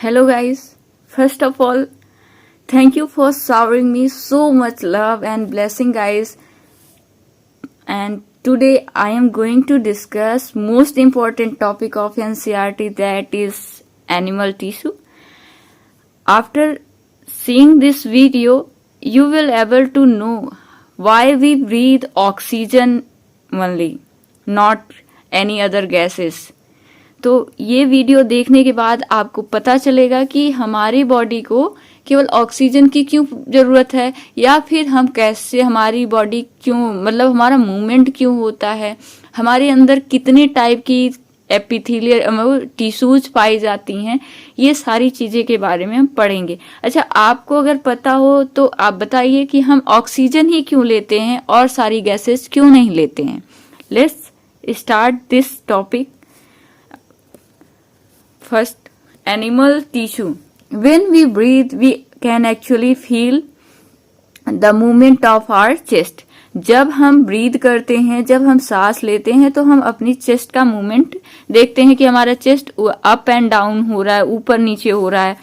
Hello guys, first of all, thank you for showering me so much love and blessing guys. And today I am going to discuss most important topic of NCERT, that is animal tissue. After seeing this video, you will able to know why we breathe oxygen only, not any other gases. तो ये video देखने के बाद आपको पता चलेगा कि हमारी बॉडी को केवल ऑक्सीजन की क्यों जरूरत है, या फिर हम कैसे हमारी बॉडी क्यों मतलब हमारा मूवमेंट क्यों होता है, हमारे अंदर कितने टाइप की एपिथेलियल टिश्यूज पाई जाती हैं। ये सारी चीजें के बारे में हम पढ़ेंगे। अच्छा, आपको अगर पता हो तो आप बताइए कि हम ऑक्सीजन ही क्यों लेते हैं और सारी गैसेस क्यों नहीं लेते हैं। Let's start this topic. First, animal tissue. When we breathe, we can actually feel the movement of our chest. जब हम ब्रीद करते हैं, जब हम सांस लेते हैं, तो हम अपनी चेस्ट का मूवमेंट देखते हैं कि हमारा चेस्ट अप एंड डाउन हो रहा है, ऊपर नीचे हो रहा है,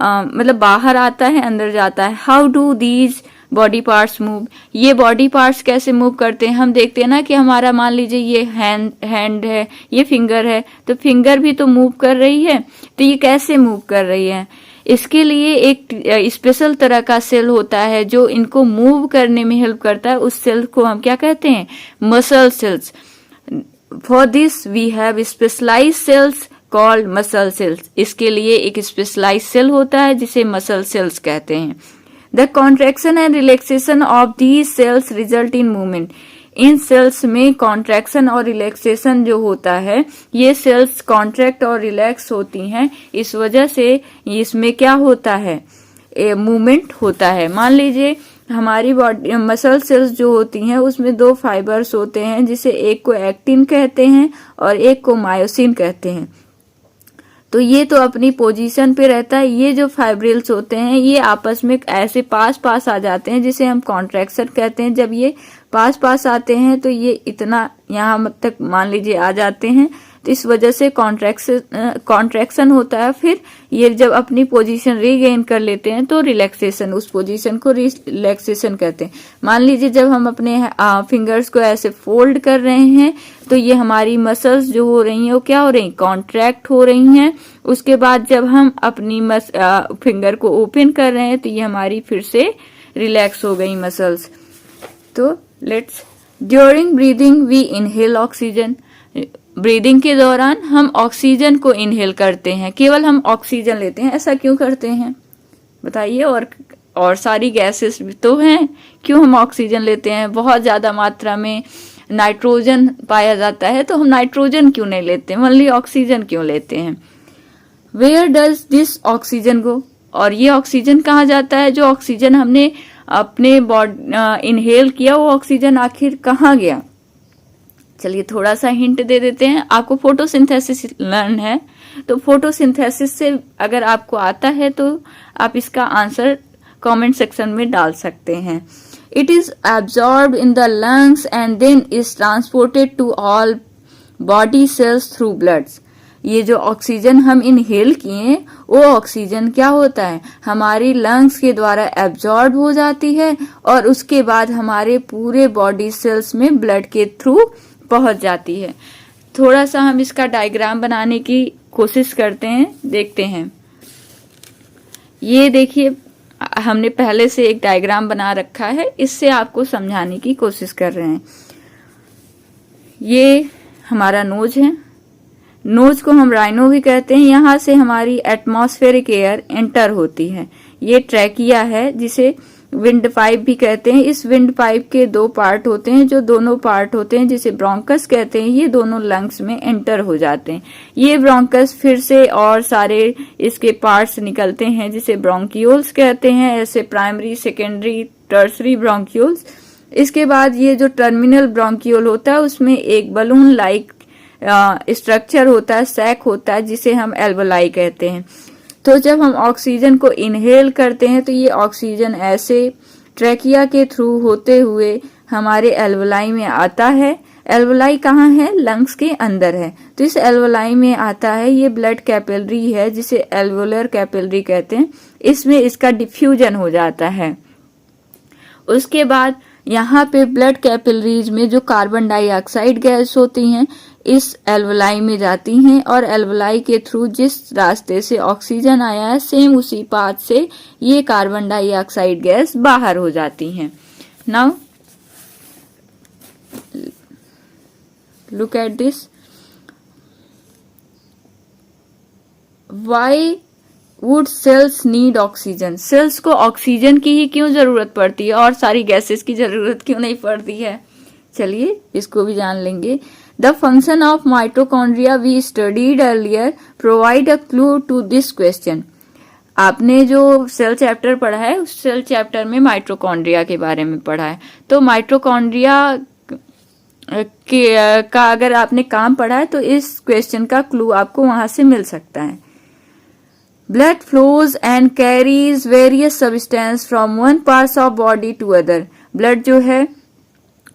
मतलब बाहर आता है अंदर जाता है। How do these body parts move? ये बॉडी पार्ट्स कैसे मूव करते हैं? हम देखते हैं ना कि हमारा मान लीजिए ये हैंड है, ये फिंगर है, तो फिंगर भी तो मूव कर रही है। तो ये कैसे मूव कर रही है? इसके लिए एक स्पेशल तरह का सेल होता है जो इनको मूव करने में हेल्प करता है। उस सेल को हम क्या कहते हैं? Muscle cells. For this we have specialised cells called muscle cells. इसके लिए एक स्पेशलाइज्ड सेल होता है जिसे मसल सेल्स कहते हैं। The contraction and relaxation of these cells result in movement. इन सेल्स में कॉन्ट्रैक्शन और रिलैक्सेशन जो होता है, ये सेल्स कॉन्ट्रैक्ट और रिलैक्स होती हैं, इस वजह से इसमें क्या होता है? मूवमेंट होता है। मान लीजिए हमारी बॉडी मसल सेल्स जो होती हैं उसमें दो फाइबर्स होते हैं, जिसे एक को एक्टिन कहते हैं और एक को मायोसिन कहते हैं। तो ये तो अपनी पोजीशन पे रहता है। ये जो फाइब्रिल्स होते हैं ये आपस में ऐसे पास पास आ जाते हैं जिसे हम कॉन्ट्रैक्शन कहते हैं। जब ये पास पास आते हैं तो ये इतना यहाँ तक मान लीजिए आ जाते हैं, तो इस वजह से कॉन्ट्रैक्शन होता है। फिर ये जब अपनी पोजीशन रीगेन कर लेते हैं तो रिलैक्सेशन, उस पोजीशन को रिलैक्सेशन कहते हैं। मान लीजिए जब हम अपने फिंगर्स को ऐसे फोल्ड कर रहे हैं तो ये हमारी मसल्स जो हो रही हैं वो क्या हो रही हैं? कॉन्ट्रैक्ट हो रही हैं। उसके बाद जब हम अपनी फिंगर को ओपन कर रहे हैं तो ये हमारी फिर से रिलैक्स हो गई मसल्स। तो let's during breathing we inhale oxygen. Breathing के दौरान हम ऑक्सीजन को इनहेल करते हैं, केवल हम ऑक्सीजन लेते हैं। ऐसा क्यों करते हैं बताइए? और सारी गैसेस भी तो हैं, क्यों हम ऑक्सीजन लेते हैं? बहुत ज्यादा मात्रा में नाइट्रोजन पाया जाता है, तो हम नाइट्रोजन क्यों नहीं लेते, ओनली ऑक्सीजन क्यों लेते हैं? वेयर डज दिस ऑक्सीजन गो? और ये ऑक्सीजन कहाँ जाता है? जो ऑक्सीजन हमने अपने बॉडी इनहेल किया, वो ऑक्सीजन आखिर कहाँ गया? चलिए थोड़ा सा हिंट दे देते हैं। आपको फोटोसिंथेसिस लर्न है, तो फोटोसिंथेसिस से अगर आपको आता है तो आप इसका आंसर कमेंट सेक्शन में डाल सकते हैं। It is absorbed in the lungs and then is transported to all body cells through bloods. ये जो ऑक्सीजन हम इनहेल किए, वो ऑक्सीजन क्या होता है? हमारी लंग्स के द्वारा एब्जॉर्ब हो जाती है और उसके बाद हमारे पूरे बॉडी सेल्स में ब्लड के थ्रू पहुंच जाती है। थोड़ा सा हम इसका डायग्राम बनाने की कोशिश करते हैं, देखते हैं। ये देखिए, हमने पहले से एक डायग्राम बना रखा है, इससे आपको समझाने की कोशिश कर रहे हैं। ये हमारा नोज है, नोज को हम राइनो भी कहते हैं। यहाँ से हमारी एटमॉस्फेरिक एयर एंटर होती है। ये ट्रैकिया है जिसे विंड पाइप भी कहते हैं। इस विंड पाइप के दो पार्ट होते हैं, जो दोनों पार्ट होते हैं जिसे ब्रोंकस कहते हैं, ये दोनों लंग्स में एंटर हो जाते हैं। ये ब्रोंकस फिर से और सारे इसके पार्ट्स निकलते हैं जिसे ब्रोंक्यूल्स कहते हैं। ऐसे प्राइमरी, सेकेंडरी, टर्सरी ब्रोंक्यूल्स। इसके बाद ये जो टर्मिनल ब्रोंक्यूल होता है उसमें एक बलून लाइक स्ट्रक्चर होता है, सैक होता है, जिसे हम एल्वोलाई कहते हैं। तो जब हम ऑक्सीजन को इनहेल करते हैं तो ये ऑक्सीजन ऐसे ट्रैकिया के थ्रू होते हुए हमारे एल्वोलाई में आता है। एल्वोलाई कहाँ है? लंग्स के अंदर है। तो इस एल्वोलाई में आता है ये ब्लड कैपिलरी है जिसे एल्वोलर कैपिलरी कहते हैं। इसमें इसका डिफ्यूजन हो जाता है। उसके बाद यहाँ पे ब्लड कैपिलरीज में जो कार्बन डाइऑक्साइड गैस होती हैं इस एल्वोलाई में जाती हैं और एल्वोलाई के थ्रू जिस रास्ते से ऑक्सीजन आया है सेम उसी पाथ से ये कार्बन डाइऑक्साइड गैस बाहर हो जाती हैं। Now look at this. Why would cells need oxygen? Cells को ऑक्सीजन की ही क्यों जरूरत पड़ती है और सारी गैसेस की जरूरत क्यों नहीं पड़ती है? चलिए इसको भी जान लेंगे। The function of mitochondria we studied earlier provide a clue to this question. आपने जो सेल चैप्टर पढ़ा है उस सेल चैप्टर में माइटोकॉन्ड्रिया के बारे में पढ़ा है। तो माइटोकॉन्ड्रिया का अगर आपने काम पढ़ा है तो इस क्वेश्चन का क्लू आपको वहां से मिल सकता है। Blood flows and carries various substance from one parts of body to other. Blood जो है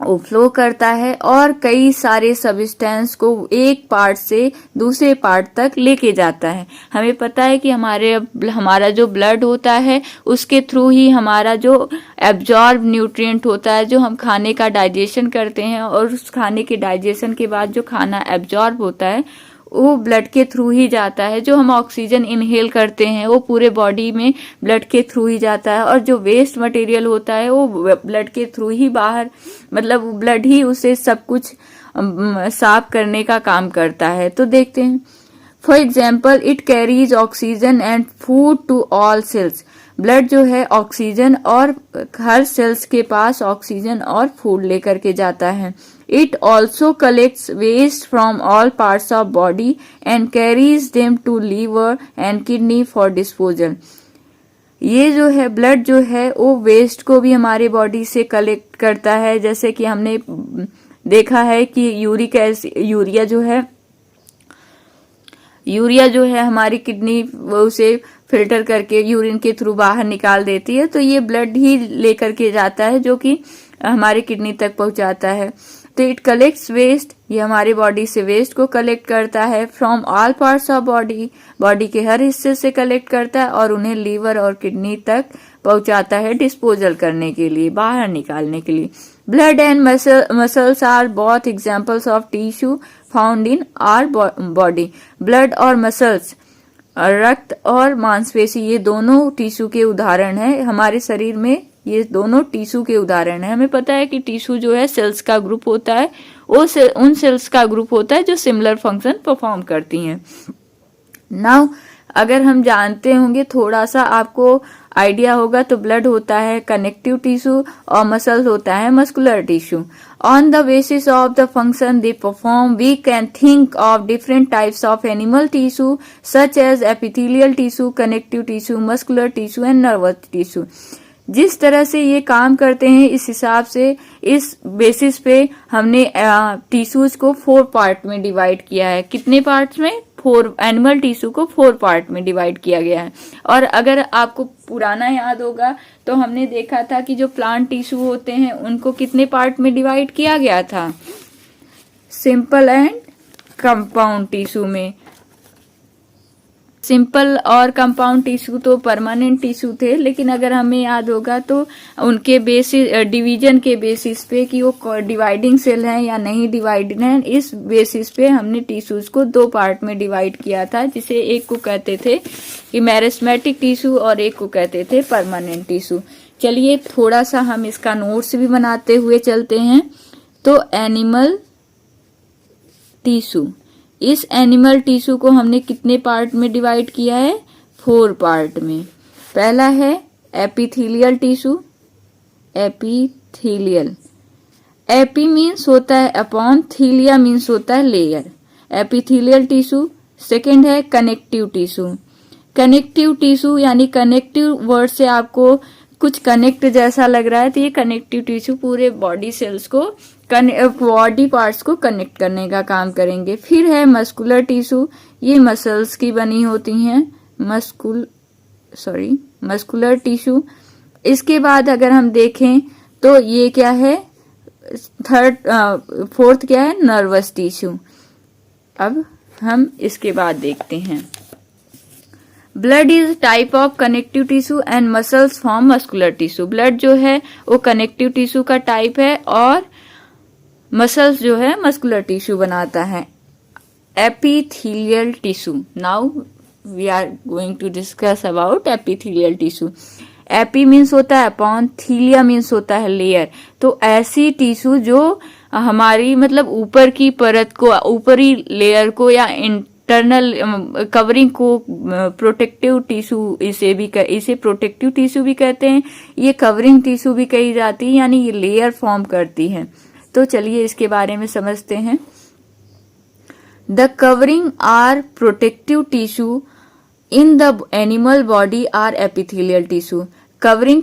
वो फ्लो करता है और कई सारे सब्सटेंस को एक पार्ट से दूसरे पार्ट तक लेके जाता है। हमें पता है कि हमारा जो ब्लड होता है उसके थ्रू ही हमारा जो एब्जॉर्ब न्यूट्रिएंट होता है, जो हम खाने का डाइजेशन करते हैं और उस खाने के डाइजेशन के बाद जो खाना एब्जॉर्ब होता है वो ब्लड के थ्रू ही जाता है। जो हम ऑक्सीजन इनहेल करते हैं वो पूरे बॉडी में ब्लड के थ्रू ही जाता है और जो वेस्ट मटेरियल होता है वो ब्लड के थ्रू ही बाहर, मतलब ब्लड ही उसे सब कुछ साफ करने का काम करता है। तो देखते हैं। For example it carries oxygen and food to all cells. Blood जो है ऑक्सीजन और हर सेल्स के पास ऑक्सीजन और फूड लेकर के जाता है। It also collects waste from all parts of body and carries them to liver and kidney for disposal. ये जो है ब्लड जो है वो वेस्ट को भी हमारे बॉडी से कलेक्ट करता है। जैसे कि हमने देखा है कि यूरिया जो है हमारी किडनी उसे फिल्टर करके यूरिन के थ्रू बाहर निकाल देती है। तो ये ब्लड ही लेकर के जाता है जो कि हमारी किडनी तक पहुंचाता है। तो इट कलेक्ट्स वेस्ट, ये हमारे बॉडी से वेस्ट को कलेक्ट करता है from all parts of body, body के हर हिस्से से कलेक्ट करता है और उन्हें लीवर और किडनी तक पहुंचाता है डिस्पोजल करने के लिए, बाहर निकालने के लिए। Blood and muscles are both examples of tissue found in our body. Blood और मसल्स, रक्त और मांसपेशी, ये दोनों टिश्यू के उदाहरण है हमारे शरीर में। ये दोनों टिश्यू के उदाहरण है। हमें पता है कि टिश्यू जो है सेल्स का ग्रुप होता है, वो उन सेल्स का ग्रुप होता है जो सिमिलर फंक्शन परफॉर्म करती हैं। नाउ अगर हम जानते होंगे, थोड़ा सा आपको आइडिया होगा, तो ब्लड होता है कनेक्टिव टिश्यू और मसल्स होता है muscular tissue. On the basis of the function they perform we can think of different types of animal tissue such as epithelial tissue, connective tissue, muscular tissue and nervous tissue. जिस तरह से ये काम करते हैं इस हिसाब से, इस बेसिस पे हमने टिश्यूज को 4 पार्ट में डिवाइड किया है। कितने पार्ट्स में? 4। एनिमल टिश्यू को 4 पार्ट में डिवाइड किया गया है। और अगर आपको पुराना याद होगा तो हमने देखा था कि जो प्लांट टिश्यू होते हैं उनको कितने पार्ट में डिवाइड किया गया था? सिंपल एंड कंपाउंड टिश्यू में। सिंपल और कंपाउंड टिश्यू तो परमानेंट टिश्यू थे, लेकिन अगर हमें याद होगा तो उनके बेसिस डिवीजन के बेसिस पे कि वो डिवाइडिंग सेल हैं या नहीं डिवाइडेड हैं, इस बेसिस पे हमने टिश्यूज को 2 पार्ट में डिवाइड किया था, जिसे एक को कहते थे कि मेरिस्मेटिक टिश्यू और एक को कहते थे परमानेंट टिश्यू। चलिए थोड़ा सा हम इसका नोट्स भी बनाते हुए चलते हैं। तो एनिमल टिश्यू, इस एनिमल टिश्यू को हमने कितने पार्ट में डिवाइड किया है? 4 पार्ट में। पहला है epithelial tissue. Epithelial, AP means होता है अपॉन, थीलिया मीन्स होता है लेयर। Epithelial tissue. सेकंड है कनेक्टिव टिश्यू। कनेक्टिव टिश्यू यानी कनेक्टिव वर्ड से आपको कुछ कनेक्ट जैसा लग रहा है, तो ये कनेक्टिव टिश्यू पूरे बॉडी सेल्स को, बॉडी पार्ट्स को कनेक्ट करने का काम करेंगे। फिर है मस्कुलर टिश्यू, ये मसल्स की बनी होती हैं। Muscular tissue. इसके बाद अगर हम देखें तो ये क्या है? फोर्थ क्या है, नर्वस टिश्यू। अब हम इसके बाद देखते हैं, blood is type of connective tissue and muscles form muscular tissue. Blood जो है वो कनेक्टिव टिश्यू का टाइप है और मसल्स जो है मस्कुलर टिश्यू बनाता है। Epithelial tissue, now we are going to discuss about epithelial tissue. Epi means होता है अपॉन, थीलिया मीन्स होता है लेयर। तो ऐसी टिश्यू जो हमारी मतलब ऊपर की परत को, ऊपरी लेयर को या इंटरनल कवरिंग को प्रोटेक्टिव टिश्यू इसे प्रोटेक्टिव टिश्यू भी कहते हैं, ये कवरिंग टिश्यू भी कही जाती है, यानी ये लेयर फॉर्म करती है। तो चलिए इसके बारे में समझते हैं। The covering or protective tissue in the animal body are epithelial tissue. Covering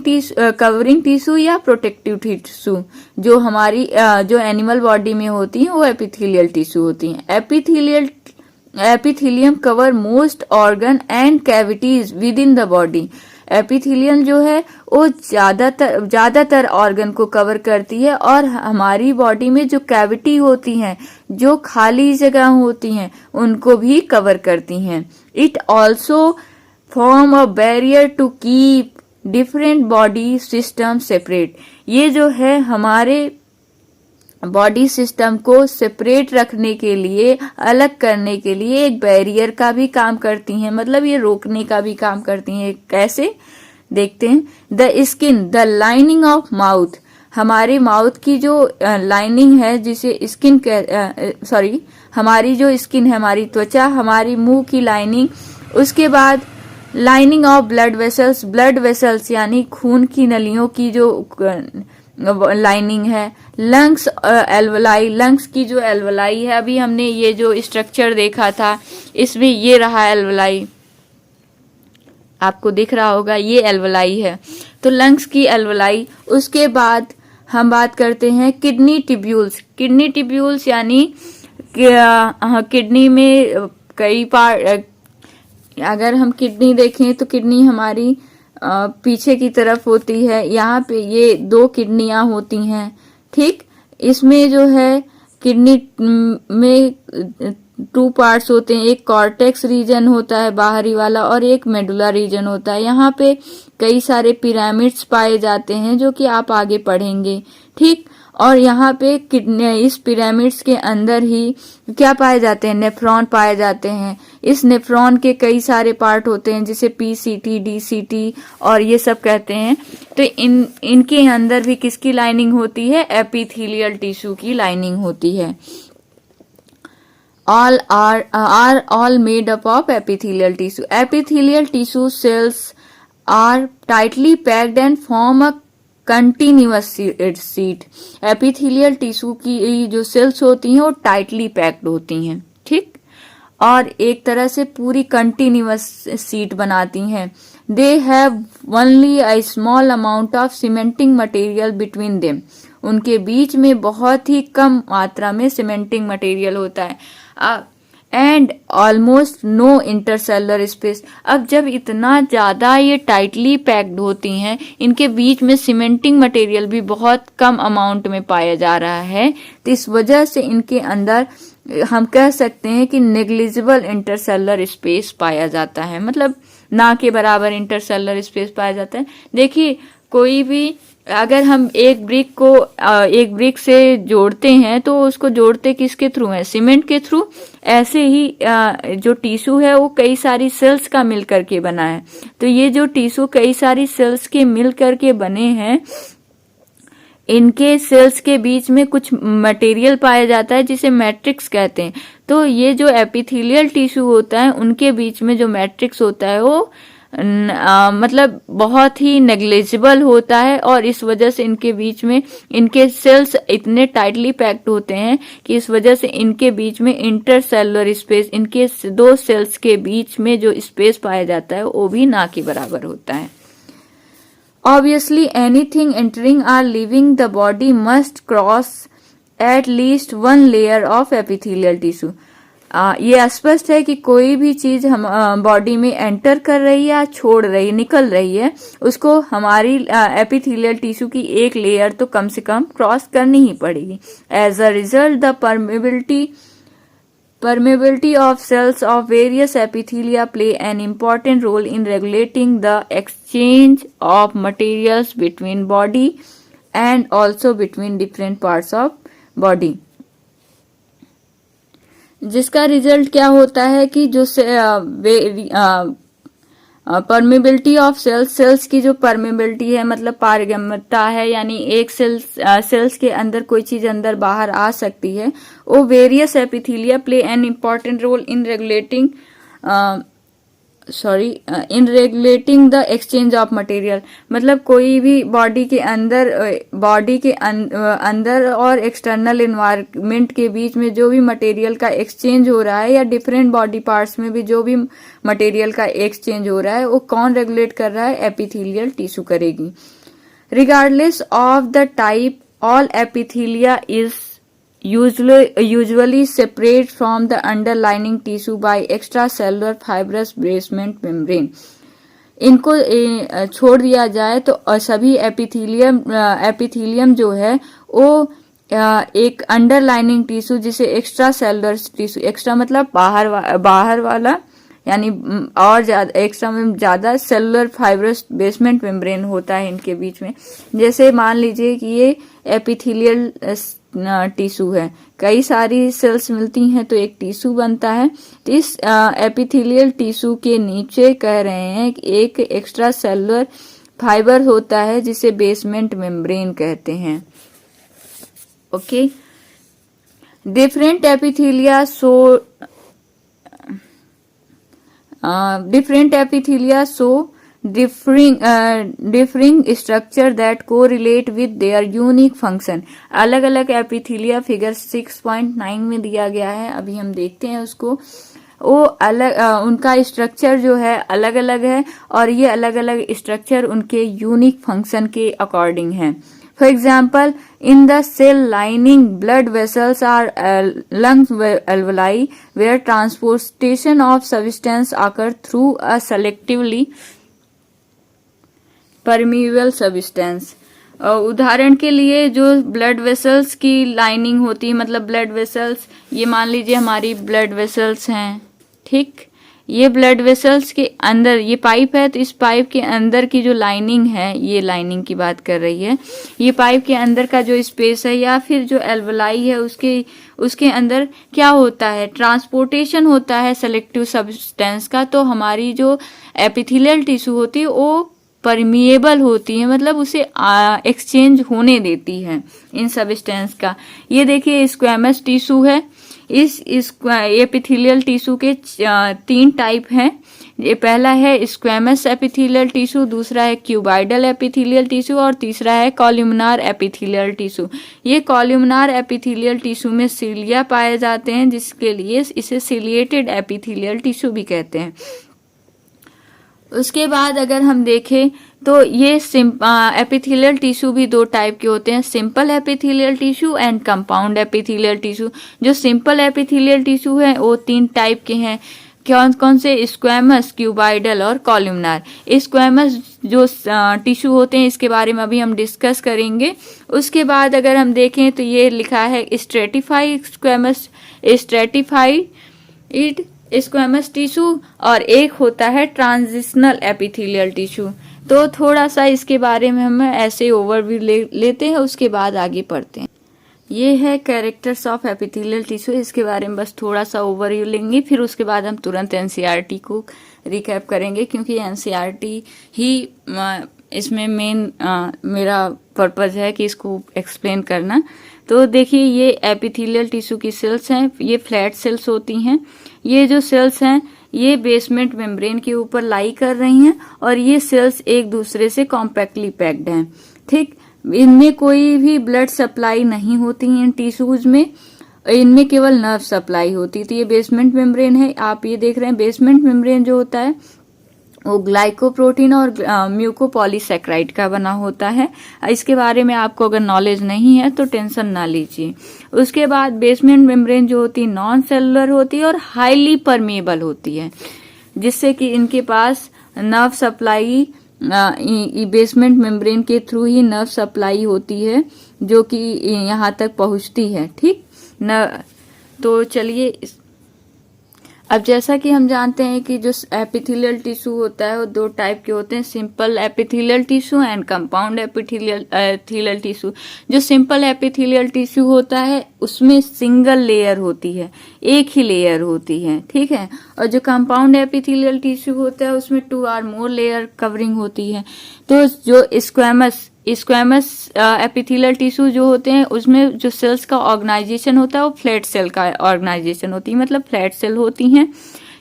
tissue या प्रोटेक्टिव टिश्यू जो हमारी जो एनिमल बॉडी में होती है वो एपिथेलियल टिश्यू होती है। Epithelium cover most organ and cavities with in the body. Epithelium जो है वो ज्यादातर ऑर्गन को कवर करती है और हमारी बॉडी में जो कैविटी होती हैं, जो खाली जगह होती हैं, उनको भी कवर करती हैं। It also form a barrier to keep different body system separate. ये जो है हमारे बॉडी सिस्टम को सेपरेट रखने के लिए, अलग करने के लिए एक बैरियर का भी काम करती हैं, मतलब ये रोकने का भी काम करती हैं। कैसे देखते हैं। The skin, the lining of mouth, हमारे माउथ की जो लाइनिंग है जिसे स्किन हमारी जो स्किन है, हमारी त्वचा, हमारी मुंह की लाइनिंग। उसके बाद लाइनिंग ऑफ ब्लड वेसल्स यानी खून की नलियों की जो लाइनिंग है। लंग्स एल्वलाई, लंग्स की जो एल्वलाई है, अभी हमने ये जो स्ट्रक्चर देखा था इसमें ये रहा एल्वलाई, आपको दिख रहा होगा, ये एल्वलाई है। तो लंग्स की एल्वलाई। उसके बाद हम बात करते हैं किडनी ट्यूब्यूल्स यानी किडनी में कई पार्ट, अगर हम किडनी देखें तो किडनी हमारी पीछे की तरफ होती है, यहाँ पे ये 2 किडनियां होती हैं, ठीक। इसमें जो है किडनी में 2 पार्ट्स होते हैं, एक कॉर्टेक्स रीजन होता है बाहरी वाला और एक मेडुला रीजन होता है। यहाँ पे कई सारे पिरामिड्स पाए जाते हैं जो कि आप आगे पढ़ेंगे, ठीक। और यहाँ पे इस पिरामिड्स के अंदर ही क्या पाए जाते हैं, नेफ्रॉन पाए जाते हैं। इस नेफ्रॉन के कई सारे पार्ट होते हैं जिसे पीसीटी, डीसीटी और ये सब कहते हैं। तो इनके अंदर भी किसकी लाइनिंग होती है, एपिथेलियल टिश्यू की लाइनिंग होती है। all are all made up of epithelial tissue. Epithelial tissue cells are tightly packed and form a continuous sheet. Epithelial tissue की जो सेल्स होती हैं वो टाइटली पैक्ड होती हैं, ठीक, और एक तरह से पूरी कंटिन्यूअस शीट बनाती हैं। They have only a small amount of cementing material between them. उनके बीच में बहुत ही कम मात्रा में सीमेंटिंग मटेरियल होता है and almost no intercellular space. अब जब इतना ज्यादा ये टाइटली पैक्ड होती हैं, इनके बीच में सीमेंटिंग मटेरियल भी बहुत कम अमाउंट में पाया जा रहा है, तो इस वजह से इनके अंदर हम कह सकते हैं कि नेग्लिजिबल इंटरसेलुलर स्पेस पाया जाता है, मतलब ना के बराबर इंटरसेलुलर स्पेस पाया जाता है। देखिए कोई भी अगर हम एक ब्रिक से जोड़ते हैं तो उसको जोड़ते किसके थ्रू है, सीमेंट के थ्रू। ऐसे ही जो टिश्यू है वो कई सारी सेल्स का मिल करके बना है। तो ये जो टिश्यू कई सारी सेल्स के मिल करके बने हैं, इनके सेल्स के बीच में कुछ मटेरियल पाया जाता है जिसे मैट्रिक्स कहते हैं। तो ये जो एपिथेलियल टिश्यू होता है उनके बीच में जो मैट्रिक्स होता है वो मतलब बहुत ही नेग्लिजिबल होता है और इस वजह से इनके बीच में इनके सेल्स इतने टाइटली पैक्ड होते हैं कि इस वजह से इनके बीच में इंटरसेलुलर स्पेस, इनके 2 सेल्स के बीच में जो स्पेस पाया जाता है वो भी ना के बराबर होता है। Obviously, anything entering or leaving the body must cross at least one layer of epithelial tissue. ये स्पष्ट है कि कोई भी चीज हम बॉडी में एंटर कर रही है या छोड़ रही निकल रही है, उसको हमारी एपिथेलियल टिश्यू की एक लेयर तो कम से कम क्रॉस करनी ही पड़ेगी. As a result the permeability of cells of various epithelia play an important role in regulating the exchange of materials between body and also between different parts of body. जिसका result क्या होता है कि जो permeability of sales की जो permeability है मतलब पारगम्यता है, यानी एक सेल्स के अंदर कोई चीज अंदर बाहर आ सकती है, वो various epithelia play an important role in regulating the exchange of material. मतलब कोई भी बॉडी के अंदर और एक्सटर्नल एनवायरनमेंट के बीच में जो भी मटेरियल का एक्सचेंज हो रहा है या डिफरेंट बॉडी पार्ट्स में भी जो भी मटेरियल का एक्सचेंज हो रहा है वो कौन रेगुलेट कर रहा है? एपिथेलियल टिश्यू करेगी. Regardless of the type all epithelia is usually separate from the underlying tissue by extracellular fibrous basement membrane. इनको छोड़ दिया जाए तो सभी एपिथेलियम जो है वो एक अंडरलाइनिंग टिश्यू जिसे एक्स्ट्रा सेलुलर टिश्यू, एक्स्ट्रा मतलब बाहर वाला, यानी और ज्यादा एक्स्ट्रा में ज्यादा सेलुलर फाइब्रस बेसमेंट मेम्ब्रेन होता है इनके बीच में. जैसे मान लीजिए कि ये एपिथेलियल टिश्यू है, कई सारी सेल्स मिलती हैं तो एक टिश्यू बनता है. तो इस एपिथेलियल टिश्यू के नीचे कह रहे हैं कि एक एक्स्ट्रा सेलुलर फाइबर होता है जिसे बेसमेंट मेम्ब्रेन कहते हैं. Okay, different epithelia show differing structure that correlate with their unique function. अलग अलग एपिथेलिया फिगर 6.9 में दिया गया है, अभी हम देखते हैं उसको. वो अलग उनका स्ट्रक्चर जो है अलग अलग है और ये अलग अलग स्ट्रक्चर उनके यूनिक फंक्शन के अकॉर्डिंग है. For example, in the cell lining, blood vessels are lung alveoli, where transportation of substance occur through a selectively permeable substance. उदाहरण के लिए जो ब्लड वेसल्स की लाइनिंग होती है, मतलब ब्लड वेसल्स, ये मान लीजिए हमारी ब्लड वेसल्स हैं, ठीक. ये ब्लड वेसल्स के अंदर ये पाइप है, तो इस पाइप के अंदर की जो लाइनिंग है, ये लाइनिंग की बात कर रही है, ये पाइप के अंदर का जो स्पेस है या फिर जो एल्वलाई है उसके अंदर क्या होता है? ट्रांसपोर्टेशन होता है सेलेक्टिव सब्सटेंस का. तो हमारी जो एपिथेलियल टिश्यू होती है वो परमिएबल होती है, मतलब उसे एक्सचेंज होने देती है इन सब्सटेंस का. ये देखिए स्क्वैमस टिश्यू है. इस एपिथेलियल टिश्यू के 3 टाइप हैं. ये पहला है स्क्वैमस एपिथेलियल टिश्यू, दूसरा है क्यूबाइडल एपिथेलियल टिश्यू और तीसरा है कॉलम्नार एपिथेलियल टिश्यू. ये कॉलम्नार एपिथेलियल टिश्यू में सिलिया पाए जाते हैं, जिसके लिए इसे सिलिएटेड एपिथेलियल टिश्यू भी कहते हैं. उसके बाद अगर हम देखें तो ये एपिथेलियल टिश्यू भी 2 टाइप के होते हैं, simple epithelial tissue and compound epithelial tissue. जो सिंपल एपिथेलियल टिश्यू है वो 3 टाइप के हैं. कौन कौन से? स्क्वैमस, क्यूबाइडल और कॉलम्नार. स्क्वैमस जो टिश्यू होते हैं इसके बारे में अभी हम डिस्कस करेंगे. उसके बाद अगर हम देखें तो ये लिखा है stratified squamous, stratified squamous tissue, और एक होता है ट्रांजिशनल एपिथेलियल टिश्यू. तो थोड़ा सा इसके बारे में हम ऐसे ओवरव्यू लेते हैं, उसके बाद आगे पढ़ते हैं. ये है कैरेक्टर्स ऑफ एपिथेलियल टिश्यू. इसके बारे में बस थोड़ा सा ओवरव्यू लेंगे, फिर उसके बाद हम तुरंत एनसीईआरटी को रिकैप करेंगे, क्योंकि एनसीईआरटी ही इसमें मेन मेरा पर्पज है कि इसको एक्सप्लेन करना. तो देखिए ये एपिथेलियल टिश्यू की सेल्स हैं, ये फ्लैट सेल्स होती हैं. ये जो सेल्स हैं ये बेसमेंट मेम्ब्रेन के ऊपर लाई कर रही हैं और ये सेल्स एक दूसरे से कॉम्पैक्टली पैक्ड हैं, ठीक. इनमें कोई भी ब्लड सप्लाई नहीं होती इन टिश्यूज में, इनमें केवल नर्व सप्लाई होती. तो ये बेसमेंट मेम्ब्रेन है, आप ये देख रहे हैं बेसमेंट मेम्ब्रेन जो होता है वो ग्लाइकोप्रोटीन और म्यूकोपॉलीसैकेराइड का बना होता है। इसके बारे में आपको अगर नॉलेज नहीं है तो टेंशन ना लीजिए। उसके बाद बेसमेंट मेम्ब्रेन जो होती है नॉन सेलुलर होती है और हाईली परमेबल होती है, जिससे कि इनके पास नर्व सप्लाई बेसमेंट मेम्ब्रेन के थ्रू ही नर्व सप्लाई होती है जो कि यहाँ तक पहुंचती है। ठीक न, तो चलिए अब जैसा कि हम जानते हैं कि जो एपिथेलियल टिश्यू होता है वो दो टाइप के होते हैं, simple epithelial tissue and compound epithelial tissue. जो सिंपल एपिथेलियल टिश्यू होता है उसमें सिंगल लेयर होती है, एक ही लेयर होती है, ठीक है। और जो कंपाउंड एपिथेलियल टिश्यू होता है उसमें 2 और मोर लेयर कवरिंग होती है। तो जो स्क्वैमस एपिथेलियल टिश्यू जो होते हैं उसमें जो सेल्स का ऑर्गेनाइजेशन होता है वो फ्लैट सेल का ऑर्गेनाइजेशन होती है, मतलब फ्लैट सेल होती हैं।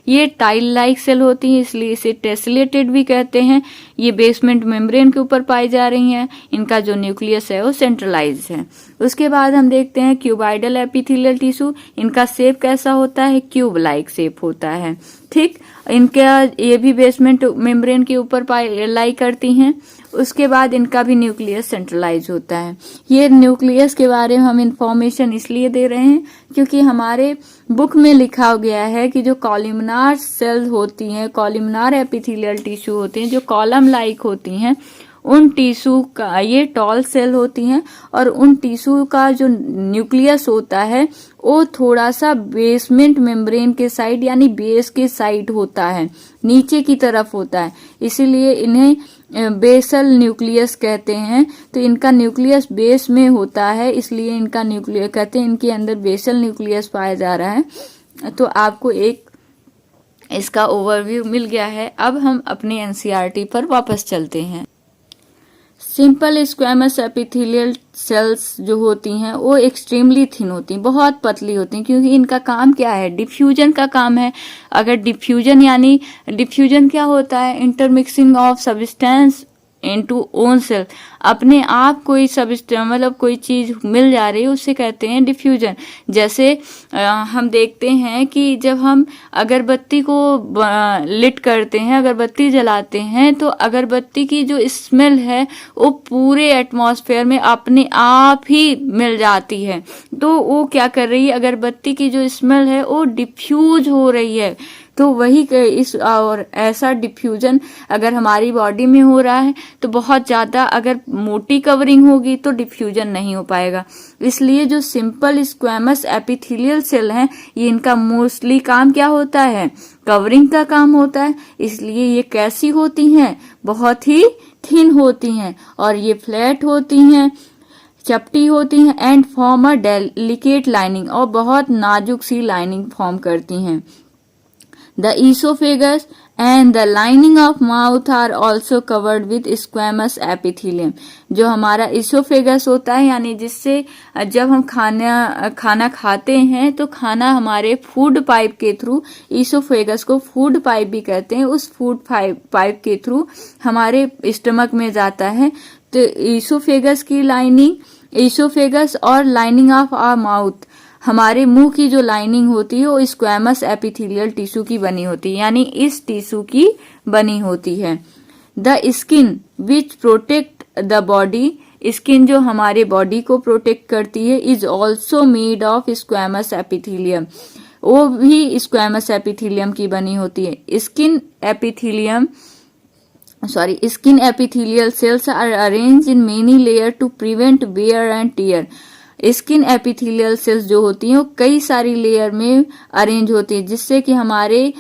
ये टाइल लाइक सेल होती हैं, इसलिए इसे टेसलेटेड भी कहते हैं। ये बेसमेंट मेम्ब्रेन के ऊपर पाई जा रही हैं। इनका जो न्यूक्लियस है वो सेंट्रलाइज है। उसके बाद हम देखते हैं क्यूबाइडल एपिथेलियल टिश्यू। इनका शेप कैसा होता है? क्यूब लाइक शेप होता है, ठीक। इनका ये भी बेसमेंट मेम्ब्रेन के ऊपर लाई करती हैं। उसके बाद इनका भी न्यूक्लियस सेंट्रलाइज होता है। ये न्यूक्लियस के बारे में हम इंफॉर्मेशन इसलिए दे रहे हैं क्योंकि हमारे बुक में लिखा गया है कि जो कॉलमनार सेल होती हैं, कॉलमनार एपिथेलियल टिश्यू होते हैं, जो कॉलम लाइक होती हैं, उन टिश्यू का ये टॉल सेल होती हैं और उन टिश्यू का जो न्यूक्लियस होता है वो थोड़ा सा बेसमेंट मेम्ब्रेन के साइड यानी बेस के साइड होता है, नीचे की तरफ होता है, इसीलिए इन्हें बेसल न्यूक्लियस कहते हैं। तो इनका न्यूक्लियस बेस में होता है, इसलिए इनका न्यूक्लियस कहते हैं, इनके अंदर बेसल न्यूक्लियस पाया जा रहा है। तो आपको एक इसका ओवरव्यू मिल गया है। अब हम अपने एनसीईआरटी पर वापस चलते हैं। सिंपल स्क्वैमस एपिथेलियल सेल्स जो होती हैं वो एक्सट्रीमली थिन होती हैं, बहुत पतली होती हैं, क्योंकि इनका काम क्या है? डिफ्यूजन का काम है। अगर डिफ्यूजन क्या होता है? Intermixing of substance into own cell, अपने आप कोई सब्सटेंस मतलब कोई चीज मिल जा रही है उसे कहते हैं डिफ्यूजन। जैसे हम देखते हैं कि जब हम अगरबत्ती को लिट करते हैं, अगरबत्ती जलाते हैं, तो अगरबत्ती की जो स्मेल है वो पूरे एटमॉस्फेयर में अपने आप ही मिल जाती है। तो वो क्या कर रही है? अगरबत्ती की जो स्मेल है वो डिफ्यूज हो रही है। तो वही इस और ऐसा डिफ्यूजन अगर हमारी बॉडी में हो रहा है तो बहुत ज्यादा, अगर मोटी कवरिंग होगी तो डिफ्यूजन नहीं हो पाएगा। इसलिए जो सिंपल स्क्वैमस एपिथेलियल सेल हैं, ये इनका मोस्टली काम क्या होता है? कवरिंग का काम होता है। इसलिए ये कैसी होती हैं? बहुत ही थिन होती हैं और ये फ्लैट होती हैं, चपटी होती हैं and form a delicate lining, और बहुत नाजुक सी लाइनिंग फॉर्म करती हैं। The esophagus and the lining of mouth are also covered with squamous epithelium। जो हमारा esophagus होता है, यानी जिससे जब हम खाना खाते हैं तो खाना हमारे फूड पाइप के थ्रू, esophagus को फूड पाइप भी कहते हैं, उस फूड पाइप के थ्रू हमारे स्टमक में जाता है। तो esophagus की लाइनिंग, esophagus और लाइनिंग ऑफ आवर माउथ, हमारे मुंह की जो लाइनिंग होती है वो स्क्वैमस एपिथेलियल टिश्यू की बनी होती है, यानी इस टिश्यू की बनी होती है। The skin which protect the body, skin जो हमारे बॉडी को प्रोटेक्ट करती है, is also made of squamous epithelium, वो भी स्क्वैमस एपिथेलियम की बनी होती है। Skin epithelial cells are arranged in many layers to prevent wear and tear। Skin epithelial cells जो होती हैं वो कई सारी लेयर में अरेंज होती है, जिससे कि हमारे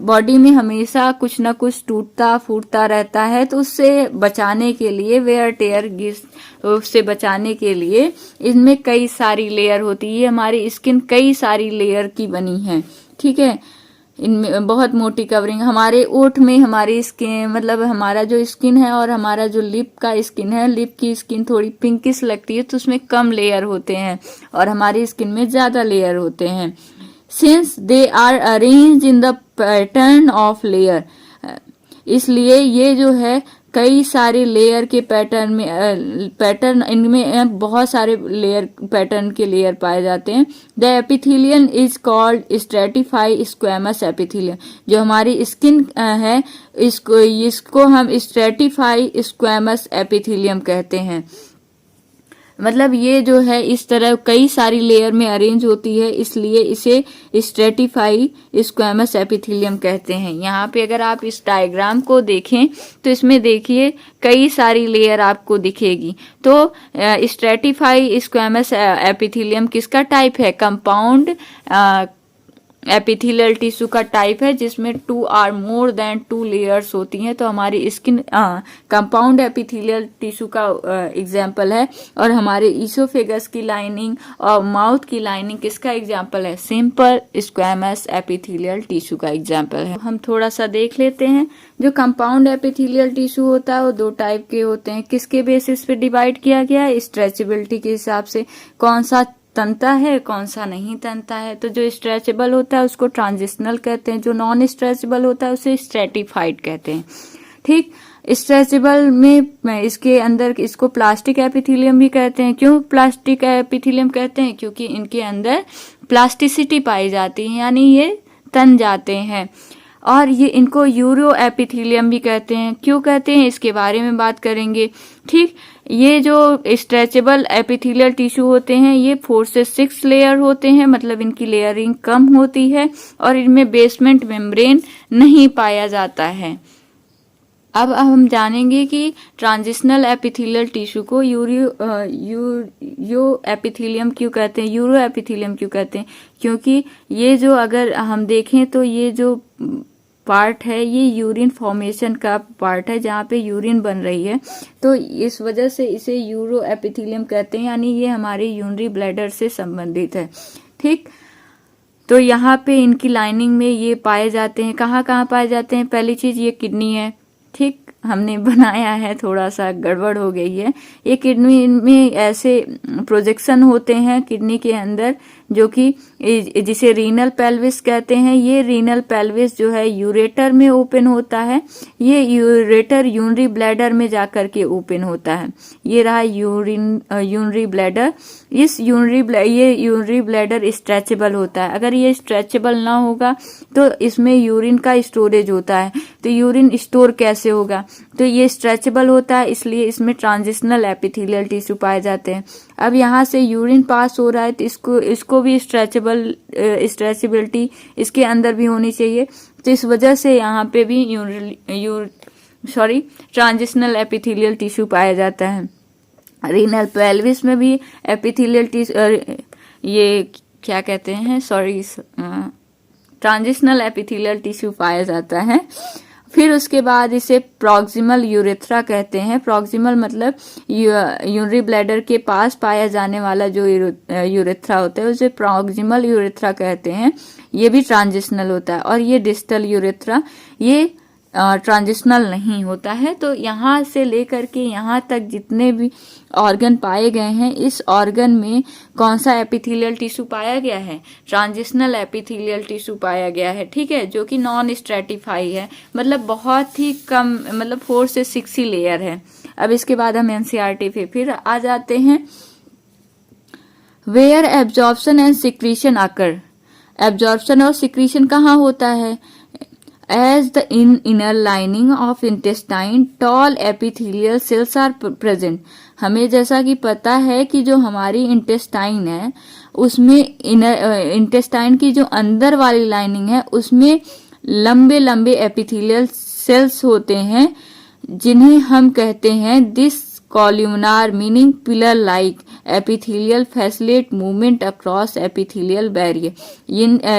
बॉडी में हमेशा कुछ ना कुछ टूटता फूटता रहता है। तो उससे बचाने के लिए, वेयर टेयर उससे बचाने के लिए इनमें कई सारी लेयर होती है। हमारी स्किन कई सारी लेयर की बनी है, ठीक है। इनमें बहुत मोटी कवरिंग, हमारे ओठ में हमारी स्किन, मतलब हमारा जो स्किन है और हमारा जो लिप का स्किन है, लिप की स्किन थोड़ी पिंकिश लगती है, तो उसमें कम लेयर होते हैं और हमारी स्किन में ज्यादा लेयर होते हैं। Since they are arranged in the pattern of layer, इसलिए ये जो है कई सारे लेयर के पैटर्न इनमें बहुत सारे लेयर पैटर्न के लेयर पाए जाते हैं। The epithelium is called Stratify squamous epithelium. जो हमारी स्किन है इसको हम स्ट्रेटिफाई स्क्वेमस एपिथेलियम कहते हैं। मतलब ये जो है इस तरह कई सारी लेयर में अरेंज होती है, इसलिए इसे स्ट्रेटिफाई स्क्वेमस एपिथेलियम कहते हैं। यहाँ पे अगर आप इस डायग्राम को देखें तो इसमें देखिए कई सारी लेयर आपको दिखेगी। तो स्ट्रेटिफाई स्क्वेमस एपिथेलियम किसका टाइप है? कंपाउंड एपिथेलियल टिश्यू का टाइप है, जिसमें 2 और मोर देन 2 लेयर्स होती हैं। तो हमारी स्किन कंपाउंड एपिथेलियल टिश्यू का एग्जाम्पल है, और हमारे ईसोफेगस की लाइनिंग और माउथ की लाइनिंग किसका एग्जाम्पल है? सिंपल स्क्वेमस एपिथेलियल टिश्यू का एग्जाम्पल है। हम थोड़ा सा देख लेते हैं। जो कंपाउंड एपिथेलियल टिश्यू होता है वो 2 टाइप के होते हैं। किसके बेसिस पे डिवाइड किया गया है? स्ट्रेचेबिलिटी के हिसाब से, कौन सा तनता है कौन सा नहीं तनता है। तो जो स्ट्रेचेबल होता है उसको ट्रांजिशनल कहते हैं, जो नॉन स्ट्रेचेबल होता है उसे स्ट्रेटिफाइड कहते हैं। ठीक, स्ट्रेचेबल में इसके अंदर इसको प्लास्टिक एपिथेलियम भी कहते हैं। क्यों प्लास्टिक एपिथेलियम कहते हैं? क्योंकि इनके अंदर प्लास्टिसिटी पाई जाती है, यानी ये तन जाते हैं। और ये इनको यूरो एपिथेलियम भी कहते हैं। क्यों कहते हैं इसके बारे में बात करेंगे। ठीक, ये जो स्ट्रेचेबल एपिथेलियल टिश्यू होते हैं ये 4 से 6 लेयर होते हैं, मतलब इनकी लेयरिंग कम होती है और इनमें बेसमेंट मेम्ब्रेन नहीं पाया जाता है। अब हम जानेंगे कि ट्रांजिशनल एपिथेलियल टिश्यू को यूरो एपिथेलियम क्यों कहते हैं, यूरो एपिथेलियम क्यों कहते हैं? क्योंकि ये जो अगर हम देखें तो ये जो पार्ट है ये यूरिन फॉर्मेशन का पार्ट है, जहाँ पे यूरिन बन रही है, तो इस वजह से इसे यूरो एपिथेलियम कहते हैं, यानी ये हमारे यूरिनरी ब्लैडर से संबंधित है। ठीक, तो यहाँ पे इनकी लाइनिंग में ये पाए जाते हैं। कहाँ कहाँ पाए जाते हैं? पहली चीज ये किडनी है। ठीक, हमने बनाया है, थोड़ा सा गड़बड़ हो गई है। ये किडनी में ऐसे प्रोजेक्शन होते हैं किडनी के अंदर, जो कि जिसे रीनल पेल्विस कहते हैं। ये रीनल पेल्विस जो है यूरेटर में ओपन होता है। ये यूरेटर यूरिनरी ब्लैडर में जाकर के ओपन होता है। ये रहा यूरिनरी ब्लैडर। ये यूरिनरी ब्लैडर स्ट्रेचेबल होता है। अगर ये स्ट्रेचेबल ना होगा तो इसमें यूरिन का स्टोरेज होता है। तो यूरिन स्टोर कैसे होगा? तो ये स्ट्रेचेबल होता है, इसलिए इसमें ट्रांजिशनल एपिथेलियल टिश्यू पाए जाते हैं। अब यहाँ से यूरिन पास हो रहा है तो इसको भी स्ट्रेचेबिलिटी इसके अंदर भी होनी चाहिए। तो इस वजह से यहाँ पे भी ट्रांजिशनल एपिथेलियल टिश्यू पाया जाता है। रीनल पेल्विस में भी एपिथेलियल टिश्यू ये क्या कहते हैं ट्रांजिशनल एपिथेलियल टिश्यू पाया जाता है। फिर उसके बाद इसे प्रॉक्सिमल यूरेथ्रा कहते हैं। प्रॉक्सिमल मतलब यूरिनरी ब्लैडर के पास पाया जाने वाला जो यूरेथ्रा होता है उसे प्रॉक्सिमल यूरेथ्रा कहते हैं। ये भी ट्रांजिशनल होता है। और ये डिस्टल यूरेथ्रा ये ट्रांजिशनल नहीं होता है। तो यहाँ से लेकर के यहाँ तक जितने भी ऑर्गन पाए गए हैं, इस ऑर्गन में कौन सा एपिथेलियल टिश्यू पाया गया है? ट्रांजिशनल एपिथेलियल टिश्यू पाया गया है। ठीक है, जो कि नॉन स्ट्रेटिफाई है, मतलब बहुत ही कम, मतलब 4 से 6 ही लेयर है। अब इसके बाद हम एनसीईआरटी पे फिर आ जाते हैं। Where absorption and secretion occur. Absorption और सिक्रीशन कहाँ होता है? As the inner lining of intestine, tall epithelial cells are present. हमें जैसा कि पता है कि जो हमारी इंटेस्टाइन है उसमें इंटेस्टाइन की जो अंदर वाली लाइनिंग है उसमें लंबे लंबे एपिथेलियल सेल्स होते हैं, जिन्हें हम कहते हैं this columnar meaning pillar like epithelial facilitate movement across epithelial barrier.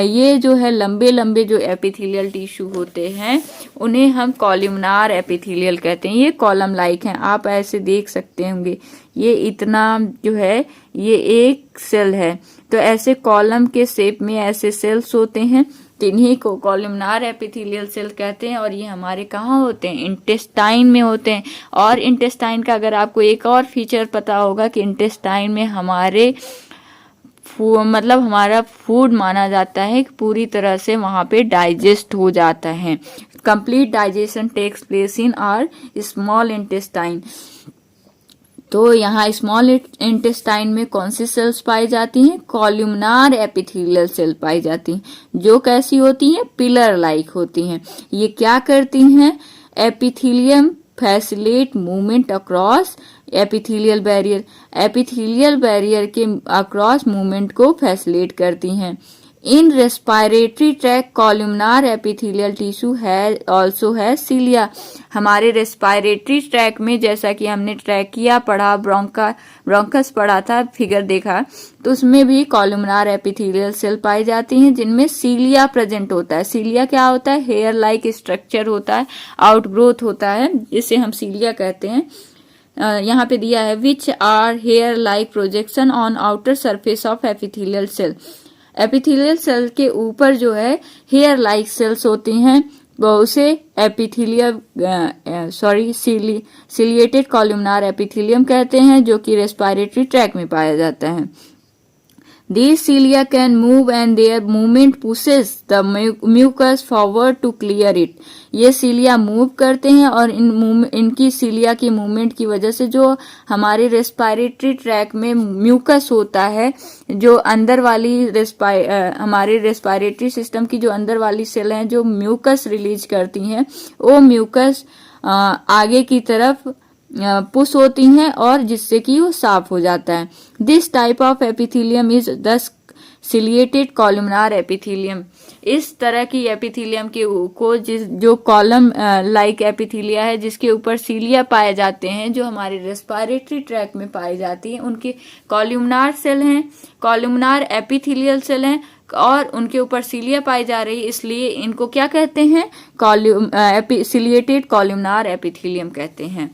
ये जो है लंबे लंबे जो एपिथेलियल टिश्यू होते हैं उन्हें हम कॉल्यूमनार एपिथेलियल कहते हैं। ये कॉलम लाइक हैं, आप ऐसे देख सकते होंगे। ये इतना जो है ये एक सेल है, तो ऐसे कॉलम के शेप में ऐसे सेल्स होते हैं, इन्हीं को कॉलमनार एपिथेलियल सेल कहते हैं। और ये हमारे कहाँ होते हैं? इंटेस्टाइन में होते हैं। और इंटेस्टाइन का अगर आपको एक और फीचर पता होगा कि इंटेस्टाइन में हमारे मतलब हमारा फूड माना जाता है पूरी तरह से वहां पे डाइजेस्ट हो जाता है। Complete digestion takes place in our small intestine. तो यहाँ स्मॉल इंटेस्टाइन में कौन सी सेल्स पाई जाती हैं? कॉलमनार एपिथेलियल सेल पाई जाती हैं, जो कैसी होती हैं? पिलर लाइक होती हैं। ये क्या करती हैं? Epithelium facilitate movement across epithelial barrier, epithelial barrier के अक्रॉस मूवमेंट को फैसिलिटेट करती हैं। In respiratory tract columnar epithelial tissue है ऑल्सो है सीलिया। हमारे रेस्पिरेटरी ट्रैक में, जैसा कि हमने ट्रैकिया पढ़ा, ब्रोंकस पढ़ा था, फिगर देखा, तो उसमें भी कॉलमनार एपिथेलियल सेल पाई जाती हैं जिनमें सीलिया प्रेजेंट होता है। सीलिया क्या होता है? हेयर लाइक स्ट्रक्चर होता है, आउटग्रोथ होता है, जिसे हम सीलिया कहते हैं। यहाँ पे दिया है which are hair like projection on outer surface of epithelial cell. Epithelial cell के ऊपर जो है हेयर लाइक सेल्स होती हैं, वो उसे सिलिएटेड कॉलमनार एपिथेलियम कहते हैं, जो कि रेस्पिरेटरी ट्रैक में पाया जाता है। These cilia can move and their movement pushes the mucus forward to clear it. ये cilia मूव करते हैं और इनकी cilia की मूवमेंट की वजह से जो हमारे रेस्पिरेटरी ट्रैक में म्यूकस होता है, जो अंदर वाली हमारे रेस्पिरेटरी सिस्टम की जो अंदर वाली सेल हैं जो म्यूकस रिलीज करती हैं, वो म्यूकस आगे की तरफ पुश होती हैं और जिससे कि वो साफ हो जाता है। This type of epithelium is दस सिलिएटेड कॉलमनार एपिथेलियम। इस तरह की एपिथेलियम को जो कॉलम लाइक एपिथेलिया है, जिसके ऊपर सीलिया पाए जाते हैं, जो हमारे रेस्पिरेटरी ट्रैक में पाई जाती हैं, उनके कॉलमनार सेल हैं, कॉलमनार एपिथेलियल सेल हैं और उनके ऊपर सीलिया पाई जा रही है, इसलिए इनको क्या कहते हैं? सिलिएटेड कॉलमनार एपिथेलियम कहते हैं।